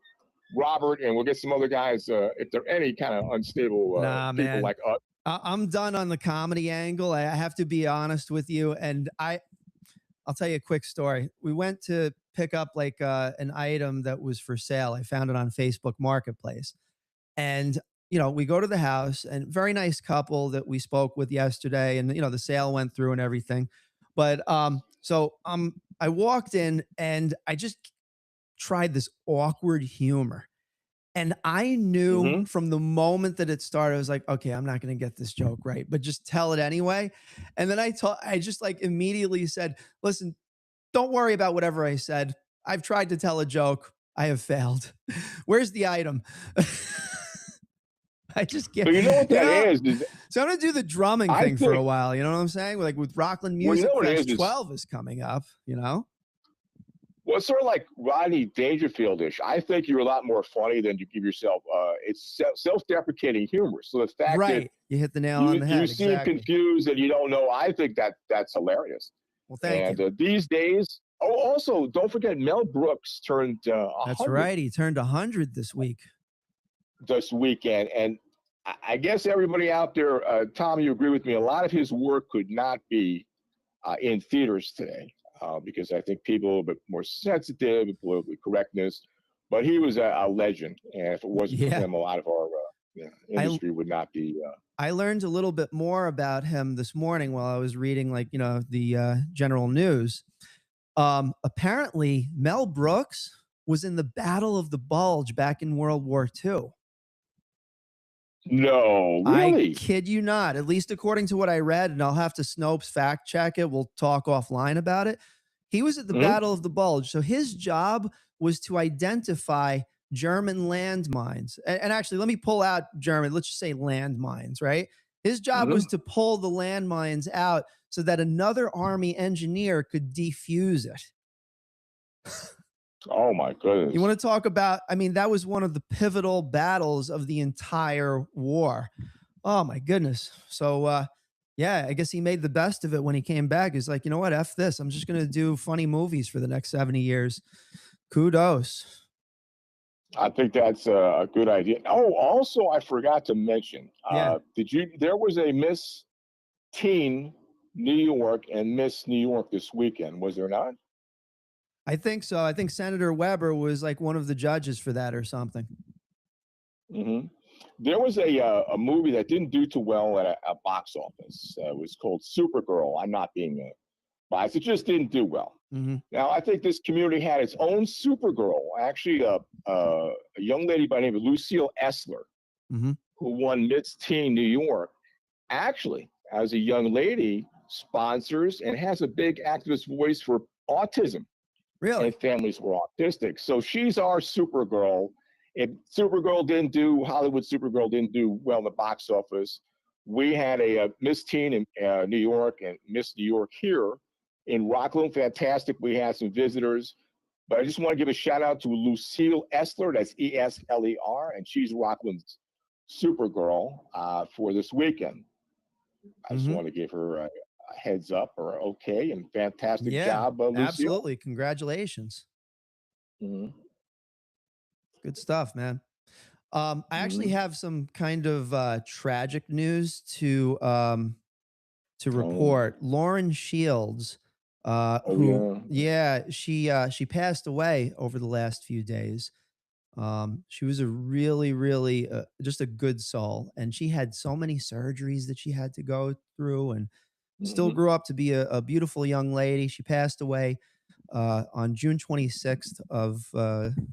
Speaker 2: Robert, and we'll get some other guys, if there are any kind of unstable people like us.
Speaker 1: I'm done on the comedy angle. I have to be honest with you. And I'll tell you a quick story. We went to pick up like an item that was for sale. I found it on Facebook Marketplace. And, we go to the house, and very nice couple that we spoke with yesterday. And, the sale went through and everything. But I walked in and I just tried this awkward humor. And I knew from the moment that it started, I was like, okay, I'm not going to get this joke right, but just tell it anyway. And then I just like immediately said, listen, don't worry about whatever I said. I've tried to tell a joke. I have failed. Where's the item? I just can't.
Speaker 2: But you know what that is?
Speaker 1: So I'm going to do the drumming thing for a while. You know what I'm saying? Like with Rockland Music Fest 12 is coming up,
Speaker 2: Well, it's sort of like Rodney Dangerfield-ish. I think you're a lot more funny than you give yourself. It's self-deprecating humor. So the fact that
Speaker 1: you hit the nail on the head.
Speaker 2: You seem confused and you don't know. I think that's hilarious.
Speaker 1: Well, thank you.
Speaker 2: And these days, also don't forget Mel Brooks turned 100.
Speaker 1: That's right. He turned 100 this
Speaker 2: weekend, and I guess everybody out there, Tom, you agree with me. A lot of his work could not be in theaters today. Because I think people are a little bit more sensitive to political correctness, but he was a legend, and if it wasn't for him, a lot of our industry would not be.
Speaker 1: I learned a little bit more about him this morning while I was reading, the general news. Apparently, Mel Brooks was in the Battle of the Bulge back in World War II.
Speaker 2: No, really?
Speaker 1: I kid you not. At least according to what I read, and I'll have to Snopes fact check it. We'll talk offline about it. He was at the Battle of the Bulge. So his job was to identify German landmines. And actually, let me pull out German. Let's just say landmines, right? His job was to pull the landmines out so that another Army engineer could defuse it.
Speaker 2: Oh my goodness.
Speaker 1: You want to talk about, that was one of the pivotal battles of the entire war. Oh my goodness. So, I guess he made the best of it when he came back. He's like, you know what? F this. I'm just going to do funny movies for the next 70 years. Kudos.
Speaker 2: I think that's a good idea. Oh, also, I forgot to mention, there was a Miss Teen New York and Miss New York this weekend, was there not?
Speaker 1: I think so. I think Senator Weber was like one of the judges for that or something.
Speaker 2: There was a movie that didn't do too well at a box office. It was called Supergirl. I'm not being biased. It just didn't do well. Now, I think this community had its own Supergirl. Actually, a young lady by the name of Lucille Essler, who won Miss Teen New York, actually, as a young lady, sponsors and has a big activist voice for autism.
Speaker 1: Really?
Speaker 2: And families who are autistic. So she's our Supergirl. If Hollywood Supergirl didn't do well in the box office, we had a Miss Teen in New York and Miss New York here in Rockland. Fantastic. We had some visitors. But I just want to give a shout out to Lucille Essler. That's Esler, and she's Rockland's Supergirl for this weekend. I just want to give her a heads up or okay, and fantastic job, Lucille.
Speaker 1: Absolutely. Congratulations. Good stuff, man. I actually have some kind of tragic news to report. Lauren Shields, she passed away over the last few days. She was a really, really just a good soul, and she had so many surgeries that she had to go through, and still grew up to be a beautiful young lady. She passed away on June 26th of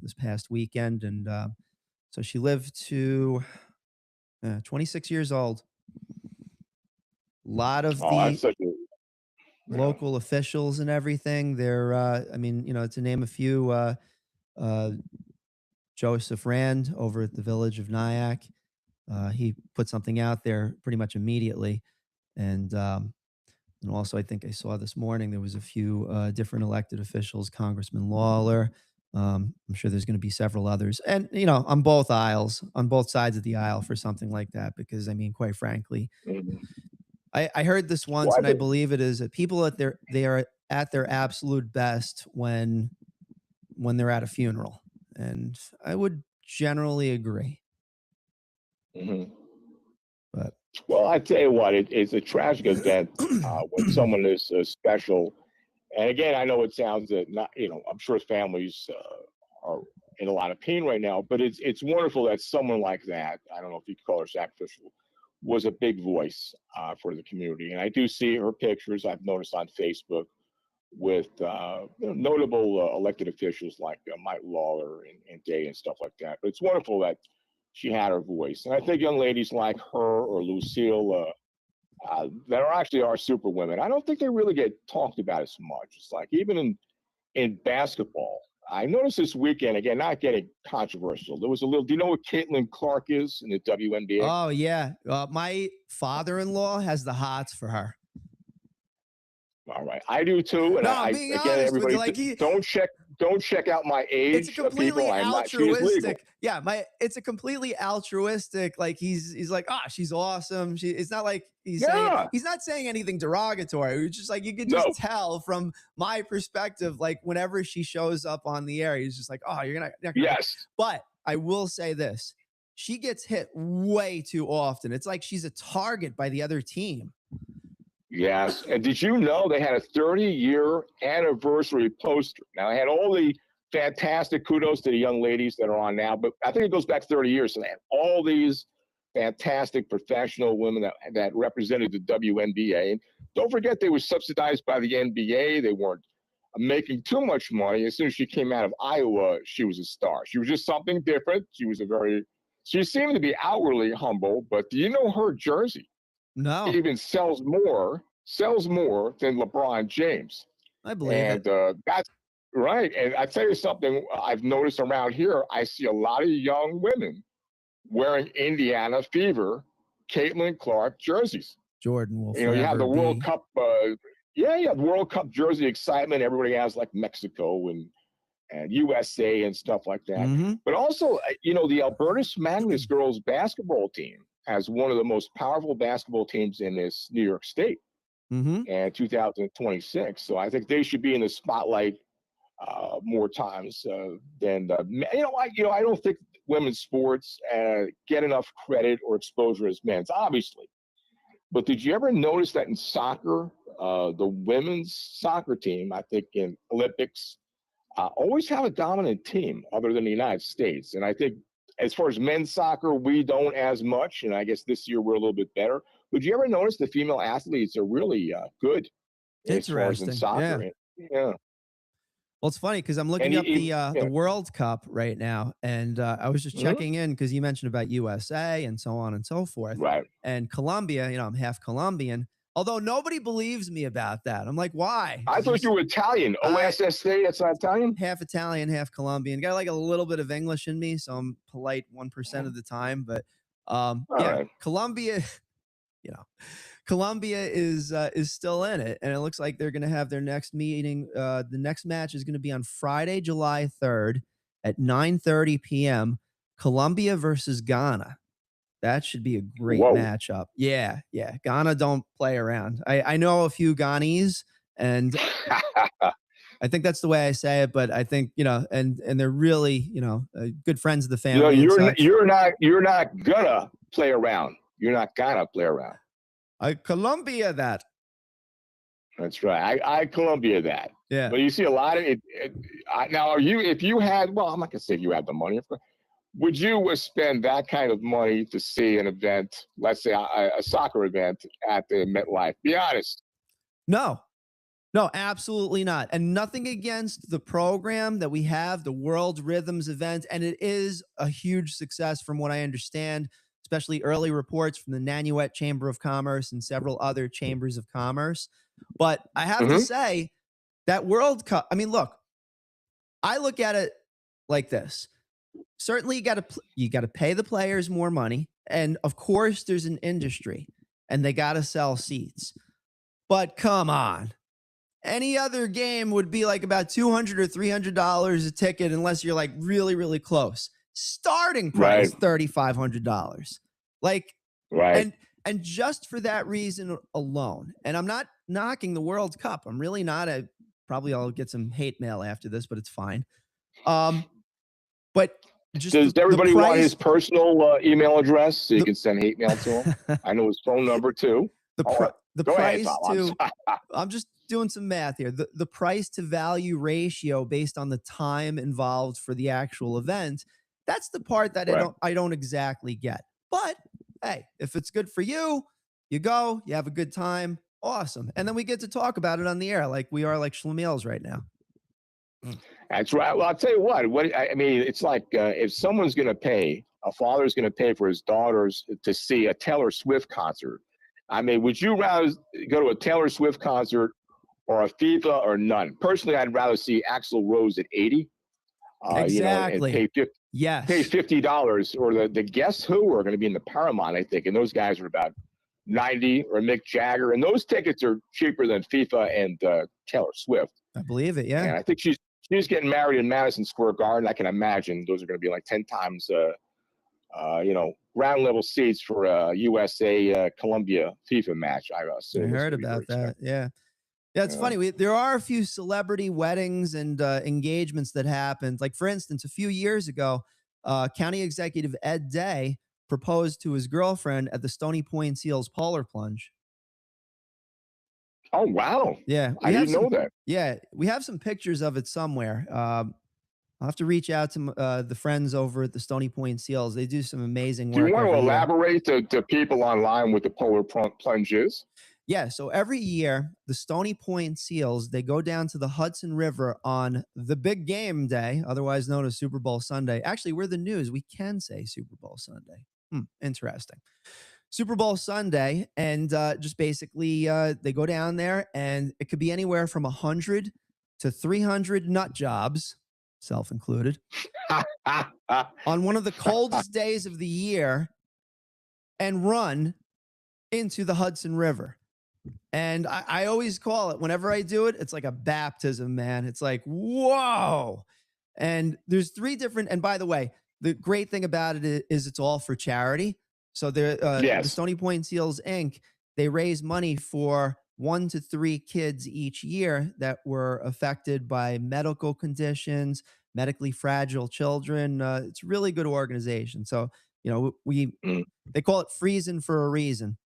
Speaker 1: this past weekend, and so she lived to 26 years old. lot of
Speaker 2: that's
Speaker 1: the
Speaker 2: such a
Speaker 1: local officials and everything. They're, I mean, to name a few, Joseph Rand over at the village of Nyack, he put something out there pretty much immediately. And also, I think I saw this morning there was a few different elected officials, Congressman Lawler. I'm sure there's going to be several others, and on both aisles, on both sides of the aisle for something like that. Because I mean, quite frankly,
Speaker 2: Mhm.
Speaker 1: I heard this once,
Speaker 2: Well, I
Speaker 1: and I
Speaker 2: think,
Speaker 1: believe it is that people they are at their absolute best when they're at a funeral, and I would generally agree.
Speaker 2: mhm.
Speaker 1: But
Speaker 2: Well, I tell you what, it's a tragic event when someone is special. And again, I know it sounds that not, I'm sure families are in a lot of pain right now, but it's wonderful that someone like that, I don't know if you could call her sacrificial, was a big voice for the community. And I do see her pictures I've noticed on Facebook with notable elected officials like Mike Lawler and Day and stuff like that. But it's wonderful that she had her voice. And I think young ladies like her or Lucille that are super women, I don't think they really get talked about as much. It's like even in basketball, I noticed this weekend, again, not getting controversial. There was a little, do you know what Caitlin Clark is in the WNBA?
Speaker 1: oh yeah, my father-in-law has the hots for her.
Speaker 2: All right, I do too. And
Speaker 1: No,
Speaker 2: I
Speaker 1: I'm being
Speaker 2: again,
Speaker 1: honest with you.
Speaker 2: everybody,
Speaker 1: Like
Speaker 2: don't check out my age.
Speaker 1: it's a completely
Speaker 2: People, I'm not. She is legal.
Speaker 1: altruistic. Yeah, it's a completely altruistic. Like he's like, she's awesome. It's not like he's
Speaker 2: Yeah.
Speaker 1: not saying anything derogatory. It's just like you could
Speaker 2: No.
Speaker 1: just tell from my perspective. Like whenever she shows up on the air, he's just like, you're gonna.
Speaker 2: Yes.
Speaker 1: But I will say this: she gets hit way too often. It's like she's a target by the other team.
Speaker 2: Yes. And did you know they had a 30-year anniversary poster? Now, I had all the fantastic kudos to the young ladies that are on now, but I think it goes back 30 years. So they had all these fantastic professional women that represented the WNBA. And don't forget, they were subsidized by the NBA. They weren't making too much money. As soon as she came out of Iowa, she was a star. She was just something different. She seemed to be outwardly humble, but do you know her jersey?
Speaker 1: No,
Speaker 2: Even sells more than LeBron James.
Speaker 1: I believe it.
Speaker 2: And that's right. And I tell you something I've noticed around here. I see a lot of young women wearing Indiana Fever, Caitlin Clark jerseys.
Speaker 1: Jordan will.
Speaker 2: You have the World
Speaker 1: be.
Speaker 2: Cup. World Cup jersey excitement. Everybody has like Mexico and USA and stuff like that.
Speaker 1: Mm-hmm.
Speaker 2: But also, the Albertus Magnus girls basketball team as one of the most powerful basketball teams in this New York State and 2026. So I think they should be in the spotlight more times than I don't think women's sports get enough credit or exposure as men's, obviously. But did you ever notice that in soccer, the women's soccer team, I think in Olympics, always have a dominant team other than the United States? And I think as far as men's soccer, we don't as much, and I guess this year we're a little bit better. But you ever notice the female athletes are really good as far as in soccer? Yeah.
Speaker 1: Well, it's funny because I'm looking up the World Cup right now, and I was just checking in because you mentioned about USA and so on and so forth.
Speaker 2: Right.
Speaker 1: And Colombia, I'm half Colombian. Although nobody believes me about that. I'm like, why?
Speaker 2: I thought you were Italian. OSSA, that's not Italian?
Speaker 1: Half Italian, half Colombian. Got like a little bit of English in me, so I'm polite 1% of the time. But
Speaker 2: right.
Speaker 1: Colombia, Colombia is still in it, and it looks like they're going to have their next meeting. The next match is going to be on Friday, July 3rd at 9:30 p.m. Colombia versus Ghana. That should be a great matchup. Yeah. Ghana don't play around. I know a few Ghanese, and I think that's the way I say it. But I think and they're really good friends of the family.
Speaker 2: You're not gonna play around. You're not gonna play around.
Speaker 1: I Colombia that.
Speaker 2: That's right. I Colombia that.
Speaker 1: Yeah.
Speaker 2: But you see a lot of it. Now, if you had, well, I'm not gonna say if you had the money. Would you spend that kind of money to see an event, let's say a soccer event at the MetLife? Be honest.
Speaker 1: No, absolutely not. And nothing against the program that we have, the World Rhythms event. And it is a huge success from what I understand. especially early reports from the Nanuet Chamber of Commerce and several other chambers of commerce. But I have to say that World Cup, I mean, look, I look at it like this. Certainly you got to pay the players more money, and of course there's an industry and they got to sell seats. But come on. Any other game would be like about $200 or $300 a ticket unless you're like really, really close. Starting price $3,500. Like, and just for that reason alone. And I'm not knocking the World Cup. I'm really not. Probably I'll get some hate mail after this, but it's fine. But just
Speaker 2: does everybody want his personal email address so you can send hate mail to him? I know his phone number too.
Speaker 1: The price to I'm just doing some math here. The price to value ratio based on the time involved for the actual event. That's the part that I don't exactly get. But hey, if it's good for you, you go, you have a good time. Awesome. And then we get to talk about it on the air like we are like Schlemiels right now.
Speaker 2: That's right. Well, I'll tell you what I mean, it's like if someone's going to pay, a father's going to pay for his daughters to see a Taylor Swift concert. I mean, would you rather go to a Taylor Swift concert or a FIFA or none? Personally, I'd rather see Axl Rose at 80.
Speaker 1: Exactly.
Speaker 2: You know, and pay $50, or the Guess Who are going to be in the Paramount, I think, and those guys are about 90, or Mick Jagger, and those tickets are cheaper than FIFA and Taylor Swift.
Speaker 1: I believe it, yeah.
Speaker 2: And I think she's getting married in Madison Square Garden. I can imagine those are going to be like 10 times, ground level seats for a USA Colombia FIFA match. I
Speaker 1: heard about that. Yeah. Yeah, it's funny. There are a few celebrity weddings and engagements that happened. Like, for instance, a few years ago, County Executive Ed Day proposed to his girlfriend at the Stony Point Seals polar plunge.
Speaker 2: Oh, wow.
Speaker 1: Yeah.
Speaker 2: I didn't know that.
Speaker 1: Yeah. We have some pictures of it somewhere. I'll have to reach out to the friends over at the Stony Point Seals. They do some amazing work.
Speaker 2: Do you want to elaborate to people online what the polar plunge is?
Speaker 1: Yeah, so every year, the Stony Point Seals, they go down to the Hudson River on the big game day, otherwise known as Super Bowl Sunday. Actually, we're the news. We can say Super Bowl Sunday. Interesting. Super Bowl Sunday, and just basically they go down there, and it could be anywhere from 100 to 300 nut jobs, self-included, on one of the coldest days of the year, and run into the Hudson River. And I always call it, whenever I do it, it's like a baptism, man. It's like, whoa. And there's 3 different, and by the way, the great thing about it is it's all for charity. So the Stony Point Seals Inc., they raise money for 1 to 3 kids each year that were affected by medical conditions, medically fragile children. It's a really good organization. So, you know, they call it freezing for a reason.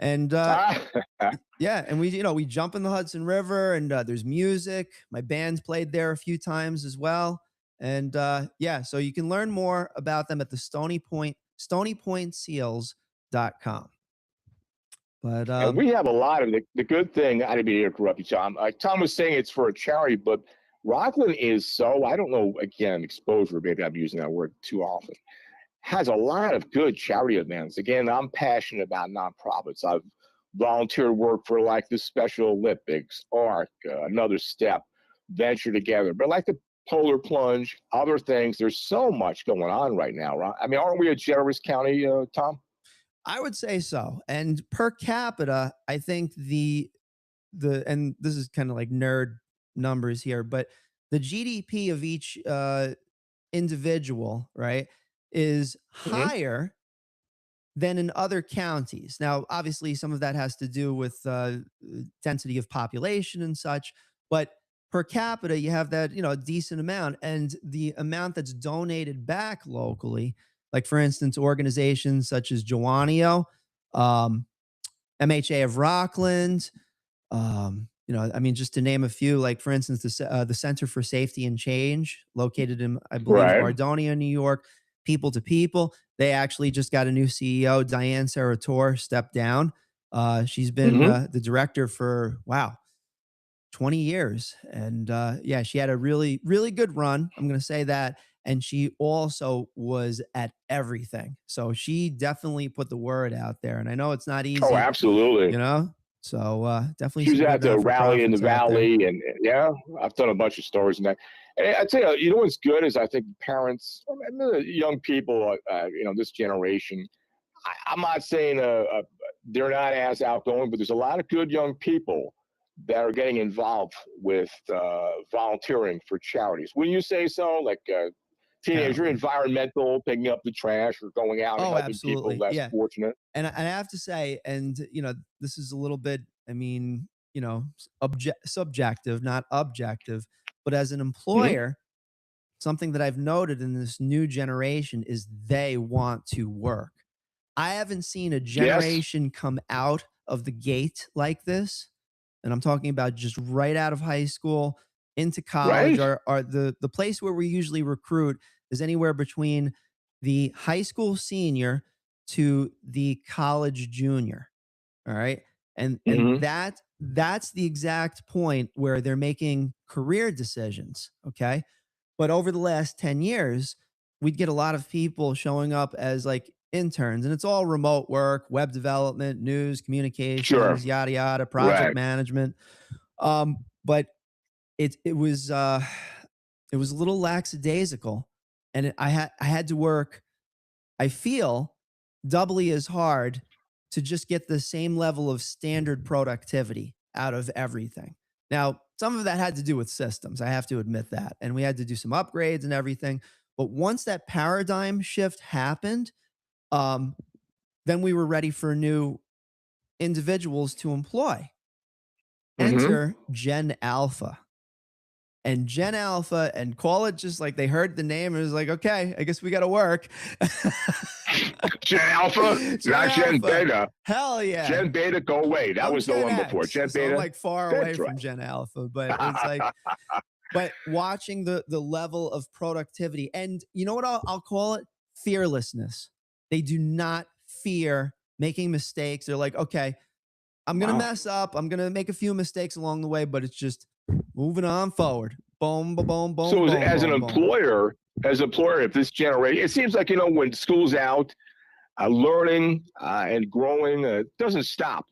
Speaker 1: And yeah, and we jump in the Hudson River, and there's music. My band's played there a few times as well. And yeah, so you can learn more about them at the stonypointseals.com. But
Speaker 2: and we have a lot of the good thing. I didn't mean to interrupt you, Tom. Tom was saying it's for a charity, but Rockland is so, I don't know, again, exposure, maybe I'm using that word too often, has a lot of good charity events. Again, I'm passionate about nonprofits. I've volunteer work for like the Special Olympics, ARC, Another Step, Venture Together, but like the Polar Plunge, other things. There's so much going on right now, right? I mean, aren't we a generous county, Tom?
Speaker 1: I would say so. And per capita, I think the and this is kind of like nerd numbers here, but the GDP of each individual, right, is higher than in other counties. Now, obviously, some of that has to do with density of population and such, but per capita, you have that, a decent amount. And the amount that's donated back locally, like, for instance, organizations such as Jowaiszas, MHA of Rockland, just to name a few, like, for instance, the Center for Safety and Change, located in, I believe, Bardonia, New York, People to People. They actually just got a new CEO, Diane Sarator, stepped down. She's been the director for, 20 years. And yeah, she had a really, really good run. I'm going to say that. and she also was at everything. So she definitely put the word out there, and I know it's not
Speaker 2: Oh,
Speaker 1: easy,
Speaker 2: absolutely.
Speaker 1: you know. So definitely
Speaker 2: She was
Speaker 1: some
Speaker 2: at
Speaker 1: good
Speaker 2: the rally in the
Speaker 1: not-for-profits out there.
Speaker 2: valley, and yeah, I've done a bunch of stories in that. And I tell you, you know what's good is I think parents, and the young people, this generation. I'm not saying they're not as outgoing, but there's a lot of good young people that are getting involved with volunteering for charities. Wouldn't you say so? Like
Speaker 1: Hell
Speaker 2: teenager,
Speaker 1: yeah.
Speaker 2: environmental, picking up the trash, or going out and
Speaker 1: Oh,
Speaker 2: helping people
Speaker 1: absolutely.
Speaker 2: less
Speaker 1: Yeah.
Speaker 2: fortunate.
Speaker 1: And I have to say, and this is a little bit, I mean, subjective, not objective, but as an
Speaker 2: Hmm.
Speaker 1: employer, something that I've noted in this new generation is they want to work. I haven't seen a
Speaker 2: Yes,
Speaker 1: generation come out of the gate like this. And I'm talking about just right out of high school into college.
Speaker 2: right.
Speaker 1: Are the place where we usually recruit is anywhere between the high school senior to the college junior. All right. And
Speaker 2: Hmm.
Speaker 1: that's the exact point where they're making career decisions. Okay. But over the last 10 years, we'd get a lot of people showing up as like interns, and it's all remote work, web development, news,
Speaker 2: Sure.
Speaker 1: communications, yada yada, project
Speaker 2: Right.
Speaker 1: management. But it was a little lackadaisical, and I had to work, I feel, doubly as hard to just get the same level of standard productivity out of everything. Now, some of that had to do with systems. I have to admit that. And we had to do some upgrades and everything. But once that paradigm shift happened, um, then we were ready for new individuals to employ.
Speaker 2: Hmm.
Speaker 1: Enter Gen Alpha. And Gen Alpha, and call it just like they heard the name and it was like, okay, I guess we got to work.
Speaker 2: Gen Alpha,
Speaker 1: Gen
Speaker 2: not Gen
Speaker 1: Alpha.
Speaker 2: Beta.
Speaker 1: Hell yeah.
Speaker 2: Gen Beta, go away. That
Speaker 1: I'm
Speaker 2: was the
Speaker 1: Gen
Speaker 2: one before.
Speaker 1: X,
Speaker 2: Gen
Speaker 1: so I'm
Speaker 2: Beta,
Speaker 1: like far away
Speaker 2: that's
Speaker 1: from Gen Alpha, but it's like,
Speaker 2: right.
Speaker 1: but watching the level of productivity, and you know what I'll call it? Fearlessness. They do not fear making mistakes. They're like, okay, I'm gonna
Speaker 2: Wow.
Speaker 1: mess up. I'm gonna make a few mistakes along the way, but it's just moving on forward. Boom, boom, boom, boom,
Speaker 2: So
Speaker 1: boom,
Speaker 2: as an
Speaker 1: boom, boom.
Speaker 2: employer, if this generation, it seems like, when school's out, learning and growing doesn't stop.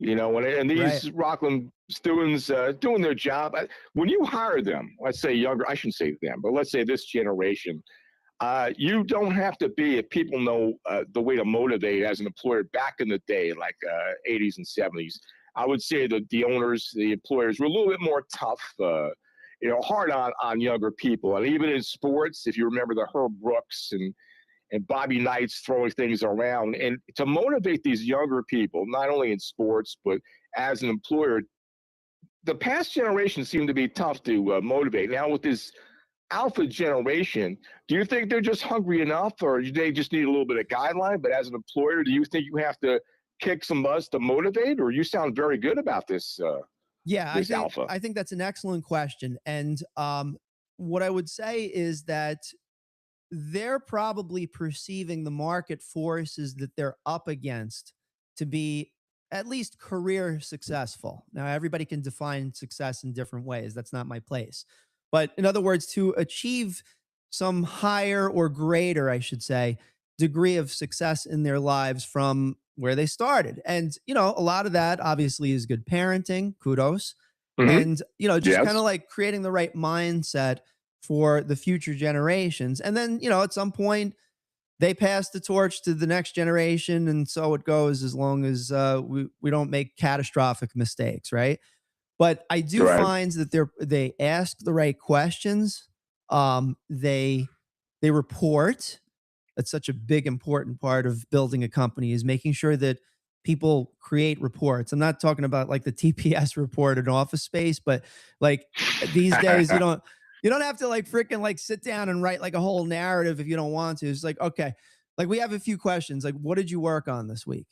Speaker 2: And
Speaker 1: Right.
Speaker 2: these Rockland students doing their job. When you hire them, let's say younger, I shouldn't say them, but let's say this generation, you don't have to be, if people know the way to motivate as an employer back in the day, like 80s and 70s. I would say that the owners, the employers were a little bit more tough, hard on younger people. And even in sports, if you remember the Herb Brooks and Bobby Knight's throwing things around, and to motivate these younger people, not only in sports, but as an employer, the past generation seemed to be tough to motivate. Now with this alpha generation, do you think they're just hungry enough, or do they just need a little bit of guideline? But as an employer, do you think you have to kick some butts to motivate, or you sound very good about this
Speaker 1: Yeah,
Speaker 2: this alpha?
Speaker 1: I think that's an excellent question. And what I would say is that they're probably perceiving the market forces that they're up against to be at least career successful. Now, everybody can define success in different ways. That's not my place. But in other words, to achieve some higher or greater, I should say, degree of success in their lives from where they started. And, a lot of that obviously is good parenting, kudos.
Speaker 2: Hmm.
Speaker 1: And, just kind
Speaker 2: Yes.
Speaker 1: of like creating the right mindset for the future generations. And then, at some point, they pass the torch to the next generation. And so it goes as long as we don't make catastrophic mistakes, right? But I do
Speaker 2: Right.
Speaker 1: find that they ask the right questions. They report. That's such a big, important part of building a company is making sure that people create reports. I'm not talking about like the TPS report in Office Space, but like these days, you don't have to like freaking like sit down and write like a whole narrative if you don't want to. It's like, okay, like we have a few questions. Like, what did you work on this week?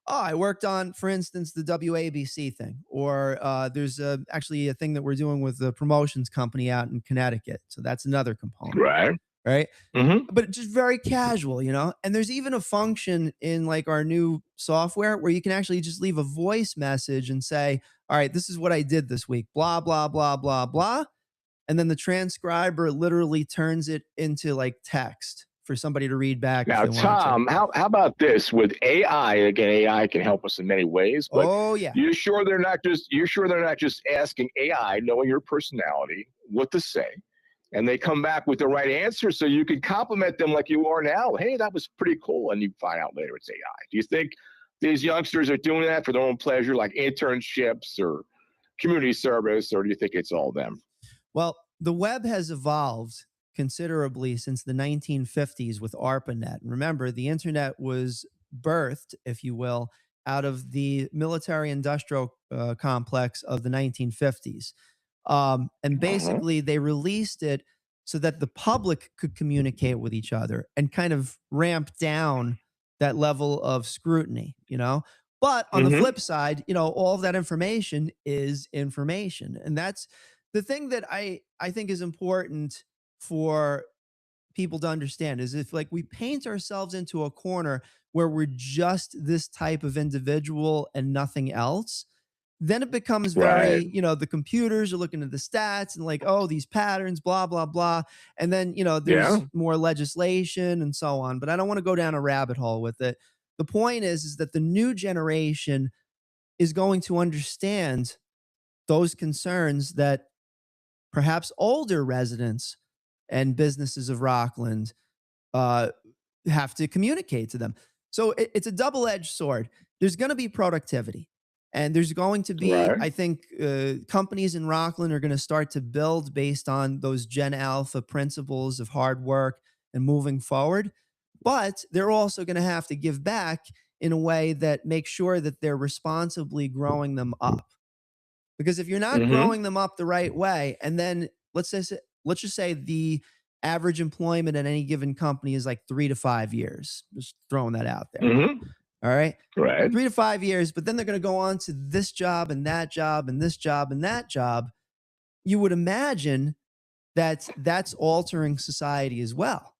Speaker 1: Oh, I worked on, for instance, the WABC thing, or there's actually a thing that we're doing with the promotions company out in Connecticut. So that's another component,
Speaker 2: Right.
Speaker 1: right?
Speaker 2: Hmm.
Speaker 1: But just very casual, And there's even a function in like our new software where you can actually just leave a voice message and say, all right, this is what I did this week, blah, blah, blah, blah, blah. and then the transcriber literally turns it into like text for somebody to read back.
Speaker 2: Now,
Speaker 1: if they
Speaker 2: Tom, how about this with AI? Again, AI can help us in many ways, but
Speaker 1: oh yeah,
Speaker 2: you're sure they're not just asking AI, knowing your personality, what to say, and they come back with the right answer, so you can compliment them like you are now. Hey, that was pretty cool, and you find out later it's AI. Do you think these youngsters are doing that for their own pleasure, like internships or community service, or do you think it's all them?
Speaker 1: well, the web has evolved considerably since the 1950s with ARPANET. Remember, the internet was birthed, if you will, out of the military-industrial complex of the 1950s. And basically, they released it so that the public could communicate with each other and kind of ramp down that level of scrutiny, But on the flip side, all of that information is information. And that's the thing that I think is important for people to understand is if like we paint ourselves into a corner where we're just this type of individual and nothing else, then it becomes very,
Speaker 2: Right.
Speaker 1: the computers are looking at the stats and like, oh, these patterns, blah, blah, blah. And then,
Speaker 2: Yeah.
Speaker 1: there's more legislation and so on. But I don't want to go down a rabbit hole with it. The point is that the new generation is going to understand those concerns that perhaps older residents and businesses of Rockland uh, have to communicate to them. So it's a double-edged sword. There's going to be productivity. And there's going to be,
Speaker 2: Right.
Speaker 1: I think, companies in Rockland are going to start to build based on those Gen Alpha principles of hard work and moving forward. But they're also going to have to give back in a way that makes sure that they're responsibly growing them up. Because if you're not
Speaker 2: Mm-hmm.
Speaker 1: growing them up the right way, and then let's just say the average employment at any given company is like 3 to 5 years. Just throwing that out there.
Speaker 2: Mm-hmm.
Speaker 1: All right.
Speaker 2: Right.
Speaker 1: 3 to 5 years, but then they're going to go on to this job and that job and this job and that job. You would imagine that that's altering society as well.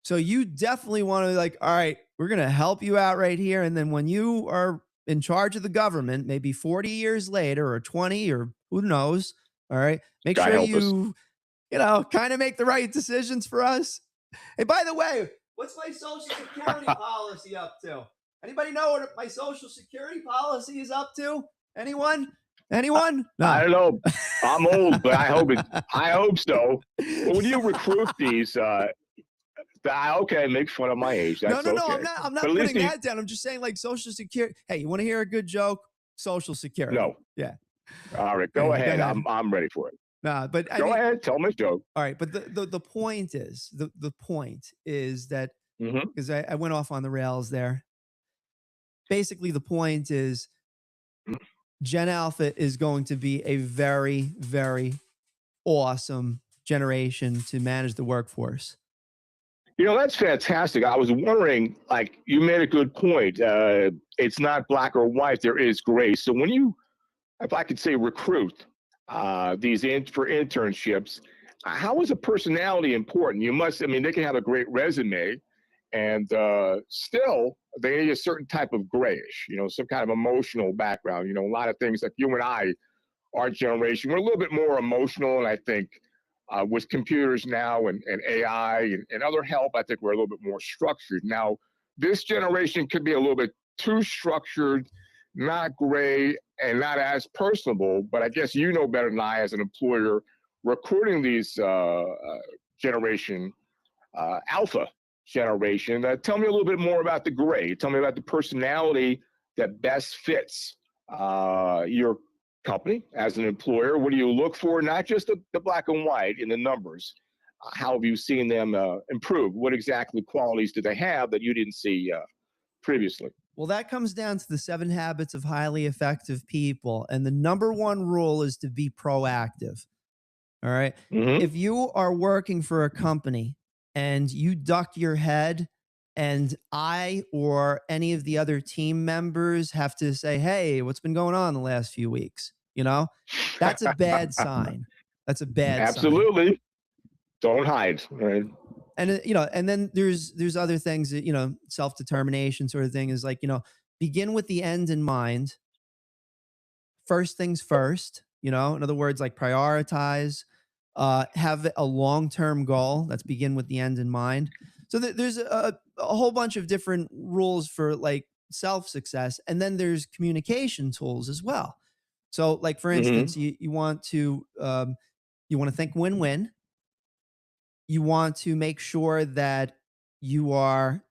Speaker 1: So you definitely want to like, all right, we're going to help you out right here. And then when you are in charge of the government, maybe 40 years later or 20 or who knows, all right, make
Speaker 2: God
Speaker 1: sure
Speaker 2: help us.
Speaker 1: kind of make the right decisions for us. Hey, by the way, what's my Social Security policy up to? Anybody know what my Social Security policy is up to? Anyone? No.
Speaker 2: I don't know. I'm old, but I hope so. But when you recruit these, okay, make fun of my age. That's
Speaker 1: No.
Speaker 2: okay.
Speaker 1: I'm not
Speaker 2: But at least
Speaker 1: putting that down. I'm just saying like Social Security. Hey, you want to hear a good joke? Social Security.
Speaker 2: No.
Speaker 1: Yeah.
Speaker 2: All right,
Speaker 1: Yeah,
Speaker 2: go
Speaker 1: go
Speaker 2: ahead.
Speaker 1: ahead.
Speaker 2: I'm ready for it.
Speaker 1: Nah, but
Speaker 2: Go ahead. Tell me a joke.
Speaker 1: all right, but the point is the point is that
Speaker 2: Mm-hmm.
Speaker 1: because I went off on the rails there. Basically, the point is Gen Alpha is going to be a very, very awesome generation to manage the workforce.
Speaker 2: That's fantastic. I was wondering, like, you made a good point. It's not black or white. There is gray. So when you, if I could say, recruit for internships, how is a personality important? They can have a great resume, and still they need a certain type of grayish, some kind of emotional background. A lot of things like you and I, our generation, we're a little bit more emotional, and I think with computers now and AI and other help, I think we're a little bit more structured. Now, this generation could be a little bit too structured, not gray, and not as personable, but I guess you know better than I as an employer recruiting these alpha generation. Tell me a little bit more about the gray. Tell me about the personality that best fits your company as an employer. What do you look for? Not just the black and white in the numbers. How have you seen them improve? What exactly qualities do they have that you didn't see previously?
Speaker 1: Well, that comes down to the 7 habits of highly effective people. And the number one rule is to be proactive. All right.
Speaker 2: Mm-hmm.
Speaker 1: If you are working for a company and you duck your head and I or any of the other team members have to say, hey, what's been going on the last few weeks? That's a bad sign. That's a bad sign.
Speaker 2: Absolutely. Don't hide. Right.
Speaker 1: And and then there's other things that self-determination sort of thing is like begin with the end in mind. First things first. In other words, like prioritize. have a long-term goal. Let's begin with the end in mind. So there's a whole bunch of different rules for like self-success. And then there's communication tools as well. So like, for instance, you want to think win-win. You want to make sure that you are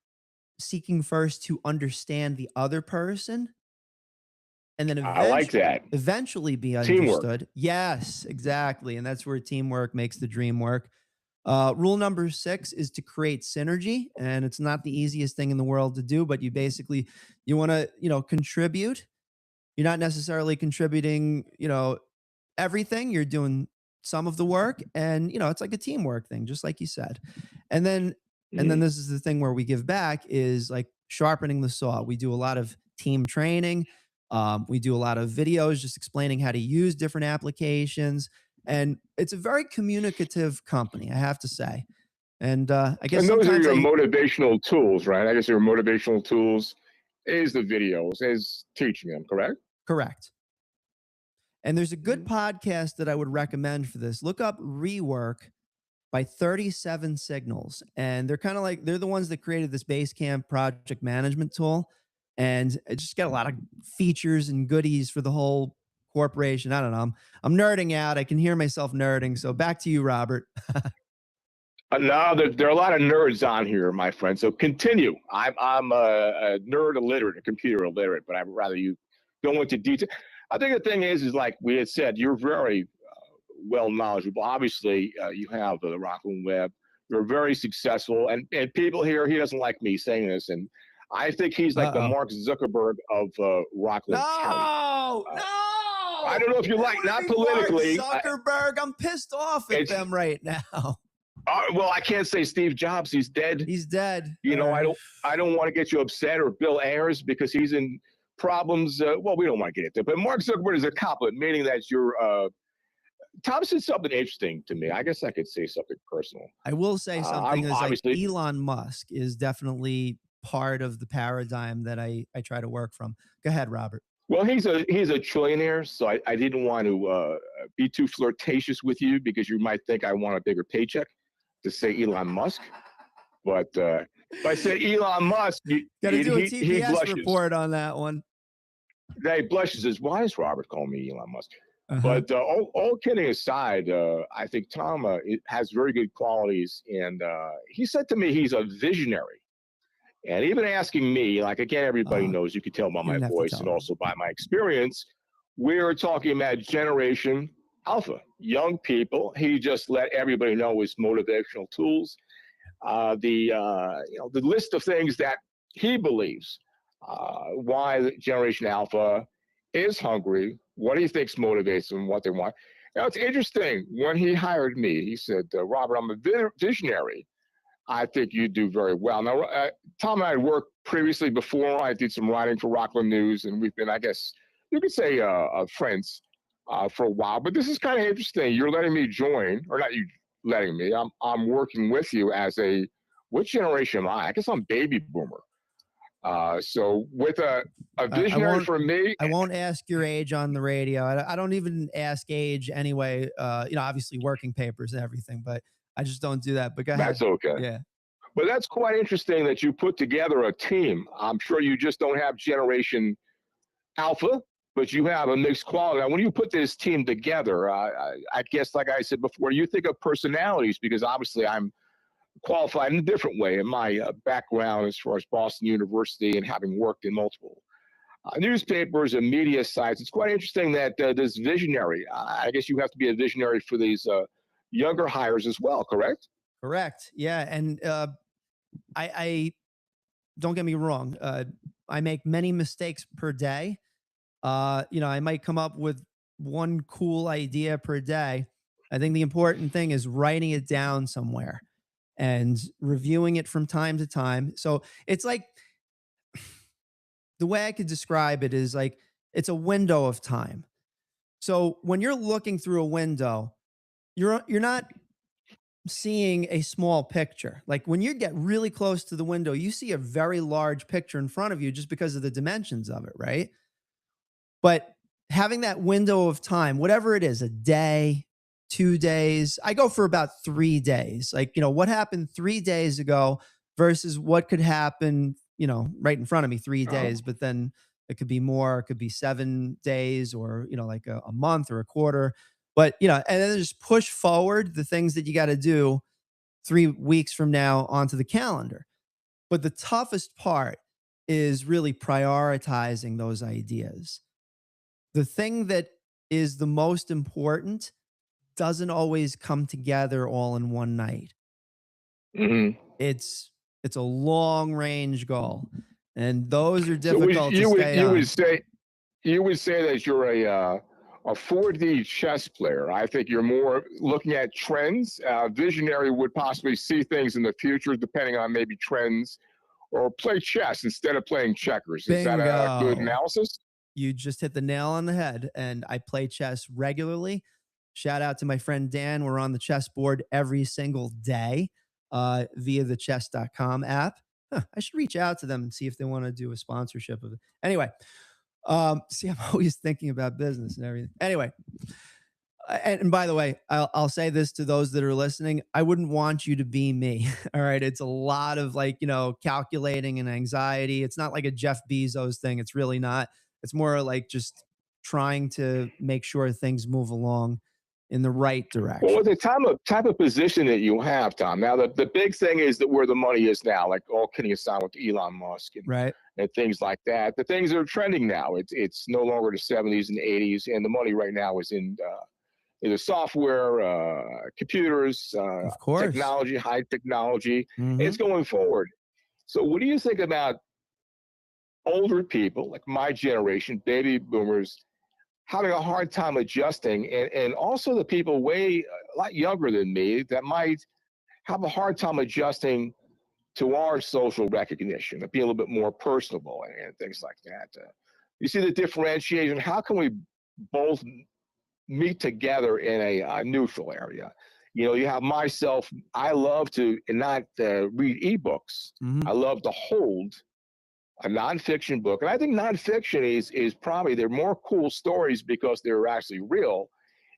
Speaker 1: seeking first to understand the other person, and then
Speaker 2: I like that.
Speaker 1: eventually be
Speaker 2: Teamwork.
Speaker 1: understood. Yes, exactly. And that's where teamwork makes the dream work. Rule number 6 is to create synergy. And it's not the easiest thing in the world to do, but you want to, contribute. You're not necessarily contributing, everything. You're doing some of the work, and, it's like a teamwork thing, just like you said. And then this is the thing where we give back, is like sharpening the saw. We do a lot of team training. We do a lot of videos just explaining how to use different applications. And it's a very communicative company, I have to say. And I guess
Speaker 2: And those are your motivational tools, right? I guess your motivational tools is the videos, is teaching them, correct?
Speaker 1: Correct. And there's a good podcast that I would recommend for this. Look up Rework by 37 Signals. And they're kind of like, they're the ones that created this Basecamp project management tool. And it just got a lot of features and goodies for the whole corporation. I don't know. I'm nerding out. I can hear myself nerding. So back to you, Robert.
Speaker 2: No, there are a lot of nerds on here, my friend. So continue. I'm a nerd illiterate, a computer illiterate, but I'd rather you go into detail. I think the thing is like we had said, you're very well knowledgeable. Obviously, you have the Rockland Web. You're very successful, and people here. He doesn't like me saying this, and I think he's like the Mark Zuckerberg of Rockland County.
Speaker 1: No.
Speaker 2: I don't know if you like, not politically.
Speaker 1: Mark Zuckerberg, I'm pissed off at them right now.
Speaker 2: Well, I can't say Steve Jobs. He's dead.
Speaker 1: He's dead.
Speaker 2: I don't want to get you upset, or Bill Ayers, because he's in problems. Well, we don't want to get into it. But Mark Zuckerberg is a compliment, meaning that you're. Tom said something interesting to me. I guess I could say something personal.
Speaker 1: I will say something is like Elon Musk is definitely part of the paradigm that I try to work from. Go ahead, Robert.
Speaker 2: Well, he's a trillionaire, so I didn't want to be too flirtatious with you, because you might think I want a bigger paycheck to say Elon Musk. But if I said Elon Musk,
Speaker 1: got to do a TPS report on that one.
Speaker 2: He blushes. Says, "Why is Robert calling me Elon Musk?" But all kidding aside, I think Tom has very good qualities, and he said to me he's a visionary. And even asking me, like, again, everybody knows, you can tell by my voice and also by my experience, we're talking about Generation Alpha, young people. He just let everybody know his motivational tools, the list of things that he believes, why Generation Alpha is hungry, what he thinks motivates them, what they want. Now, it's interesting. When he hired me, he said, Robert, I'm a visionary. I think you do very well. Now, Tom and I had worked previously before. I did some writing for Rockland News, and we've been, I guess, you could say friends for a while. But this is kind of interesting. You're letting me join, or not you letting me. I'm working with you as which generation am I? I guess I'm baby boomer. So with a visionary for me.
Speaker 1: I won't ask your age on the radio. I don't even ask age anyway. Obviously working papers and everything, but I just don't do that. But go ahead.
Speaker 2: That's okay.
Speaker 1: Yeah.
Speaker 2: But that's quite interesting that you put together a team. I'm sure you just don't have Generation Alpha, but you have a mixed quality. Now, when you put this team together, I guess, like I said before, you think of personalities, because obviously I'm qualified in a different way in my background as far as Boston University and having worked in multiple newspapers and media sites. It's quite interesting that this visionary, I guess you have to be a visionary for these younger hires as well, correct?
Speaker 1: Correct. Yeah. And I don't get me wrong. I make many mistakes per day. I might come up with one cool idea per day. I think the important thing is writing it down somewhere and reviewing it from time to time. So it's like, the way I could describe it is like, it's a window of time. So when you're looking through a window, you're not seeing a small picture. Like when you get really close to the window, you see a very large picture in front of you just because of the dimensions of it, right? But having that window of time, whatever it is, a day, 2 days. I go for about 3 days. Like, what happened 3 days ago versus what could happen, right in front of me 3 days, but then it could be more, it could be 7 days or, like a month or a quarter. But, and then just push forward the things that you got to do 3 weeks from now onto the calendar. But the toughest part is really prioritizing those ideas. The thing that is the most important doesn't always come together all in one night. It's a long range goal, and those are difficult to stay on.
Speaker 2: You would say that you're a 4D chess player. I think you're more looking at trends. Visionary would possibly see things in the future depending on maybe trends, or play chess instead of playing checkers. Is that a good analysis?
Speaker 1: You just hit the nail on the head, and I play chess regularly. Shout out to my friend Dan. We're on the chessboard every single day via the chess.com app. I should reach out to them and see if they want to do a sponsorship of it. Anyway, see, I'm always thinking about business and everything. Anyway, and by the way, I'll say this to those that are listening. I wouldn't want you to be me. All right. It's a lot of calculating and anxiety. It's not like a Jeff Bezos thing. It's really not. It's more like just trying to make sure things move along in the right direction.
Speaker 2: Well, with the type of position that you have, Tom, now the big thing is that where the money is now, like all kidding aside with Elon Musk and things like that, the things are trending now. It's no longer the 70s and 80s, and the money right now is in the software, computers,
Speaker 1: of course,
Speaker 2: technology, high technology. It's going forward. So what do you think about older people, like my generation, baby boomers, having a hard time adjusting, and also the people a lot younger than me that might have a hard time adjusting to our social recognition, of being a little bit more personable and things like that? You see the differentiation. How can we both meet together in a neutral area? You have myself. I love to not read ebooks. I love to hold a nonfiction book. And I think nonfiction is probably, they're more cool stories because they're actually real.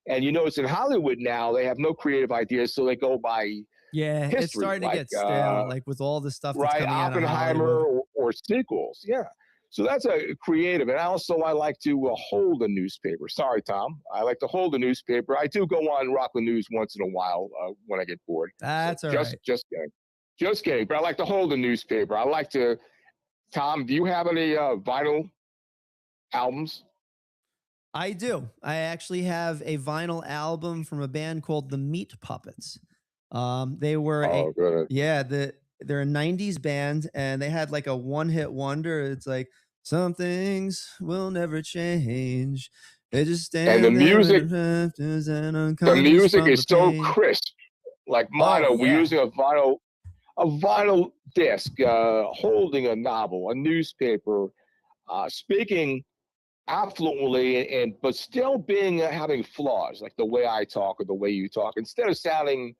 Speaker 2: And it's in Hollywood now, they have no creative ideas, so they go by history.
Speaker 1: It's starting to get stale, like with all the stuff that's coming out of
Speaker 2: Oppenheimer or sequels. Yeah. So that's a creative. And also I like to hold a newspaper. Sorry, Tom. I like to hold a newspaper. I do go on Rockland News once in a while when I get bored.
Speaker 1: That's all right.
Speaker 2: Just kidding. Just kidding. But I like to hold a newspaper. I like to. Tom, do you have any vinyl albums?
Speaker 1: I do. I actually have a vinyl album from a band called the Meat Puppets. They were they're a 90s band, and they had like a one-hit wonder. It's like, some things will never change. They just stand
Speaker 2: and the music is so
Speaker 1: pain.
Speaker 2: crisp. Like mono, we're using a vinyl disc, holding a novel, a newspaper, speaking affluently, but still having flaws, like the way I talk or the way you talk, instead of sounding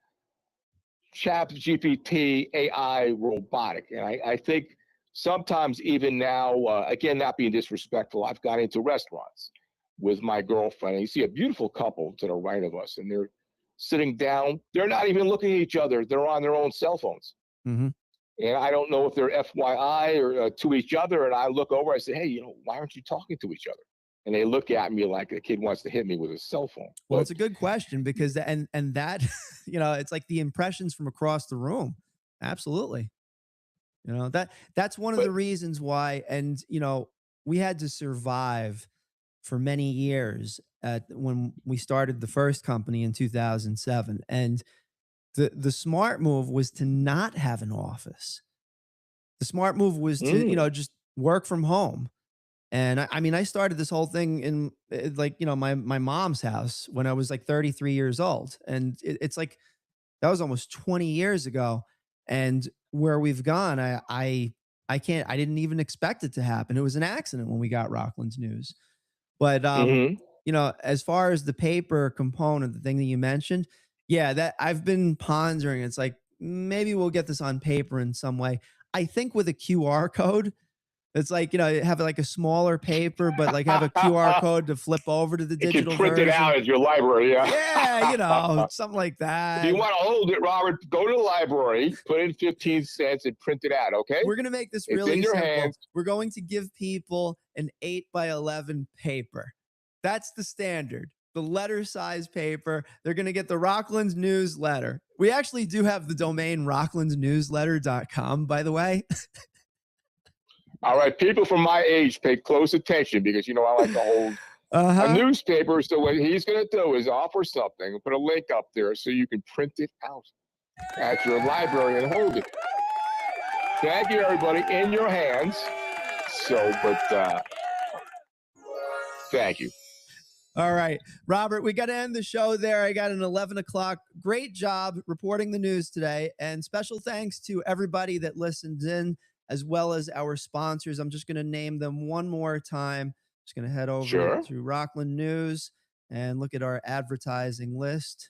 Speaker 2: Chat GPT, AI, robotic. And I think sometimes even now, again, not being disrespectful, I've gone into restaurants with my girlfriend, and you see a beautiful couple to the right of us, and they're sitting down. They're not even looking at each other. They're on their own cell phones. And I don't know if they're FYI or to each other. And I look over, I say, hey, why aren't you talking to each other? And they look at me like a kid wants to hit me with a cell phone.
Speaker 1: Well, it's a good question, because and that, it's like the impressions from across the room. Absolutely. That's one of the reasons why, and, we had to survive for many years when we started the first company in 2007. And the smart move was to not have an office. The smart move was to, just work from home. And I started this whole thing in my mom's house when I was like 33 years old. And it's like, that was almost 20 years ago. And where we've gone, I didn't even expect it to happen. It was an accident when we got Rockland's News. But, as far as the paper component, the thing that you mentioned, that I've been pondering. It's like, maybe we'll get this on paper in some way. I think with a QR code, It's like, have like a smaller paper, but like have a QR code to flip over to the
Speaker 2: You
Speaker 1: digital
Speaker 2: can print
Speaker 1: version.
Speaker 2: it out at your library, yeah.
Speaker 1: Yeah, something like
Speaker 2: If
Speaker 1: that.
Speaker 2: you want to hold it, Robert, go to the library, put in 15 cents, and print it out, okay?
Speaker 1: We're going to make this
Speaker 2: It's
Speaker 1: really
Speaker 2: in your
Speaker 1: simple.
Speaker 2: hands.
Speaker 1: We're going to give people an 8x11 paper. That's the standard. The letter size paper. They're going to get the Rockland's newsletter. We actually do have the domain rocklandsnewsletter.com, by the way.
Speaker 2: All right, people from my age, pay close attention because, I like to hold a newspaper. So what he's going to do is offer something, put a link up there so you can print it out at your library and hold it. Thank you, everybody. In your hands. Thank you.
Speaker 1: All right, Robert, we got to end the show there. I got an 11 o'clock. Great job reporting the news today. And special thanks to everybody that listened in, as well as our sponsors. I'm just going to name them one more time. Just going to head over to Rockland News and look at our advertising list.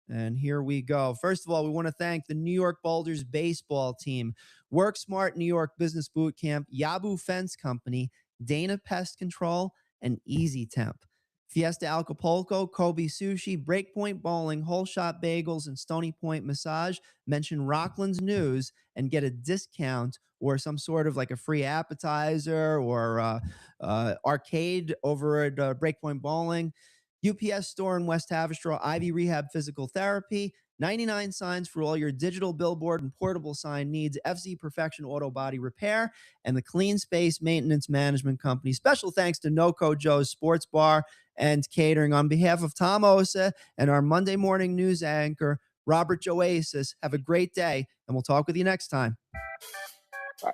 Speaker 1: And here we go. First of all, we want to thank the New York Boulders baseball team, Work Smart New York Business Boot Camp, Yabu Fence Company, Dana Pest Control, and Easy Temp. Fiesta Acapulco, Kobe Sushi, Breakpoint Bowling, Whole Shot Bagels, and Stony Point Massage. Mention Rockland's News and get a discount or some sort of like a free appetizer or arcade over at Breakpoint Bowling. UPS store in West Haverstraw, Ivy Rehab Physical Therapy, 99 Signs for all your digital billboard and portable sign needs, FZ Perfection Auto Body Repair, and the Clean Space Maintenance Management Company. Special thanks to NoCo Joe's Sports Bar and Catering. On behalf of Tom Osa and our Monday morning news anchor, Robert Jowaiszas, have a great day, and we'll talk with you next time.
Speaker 2: Bye.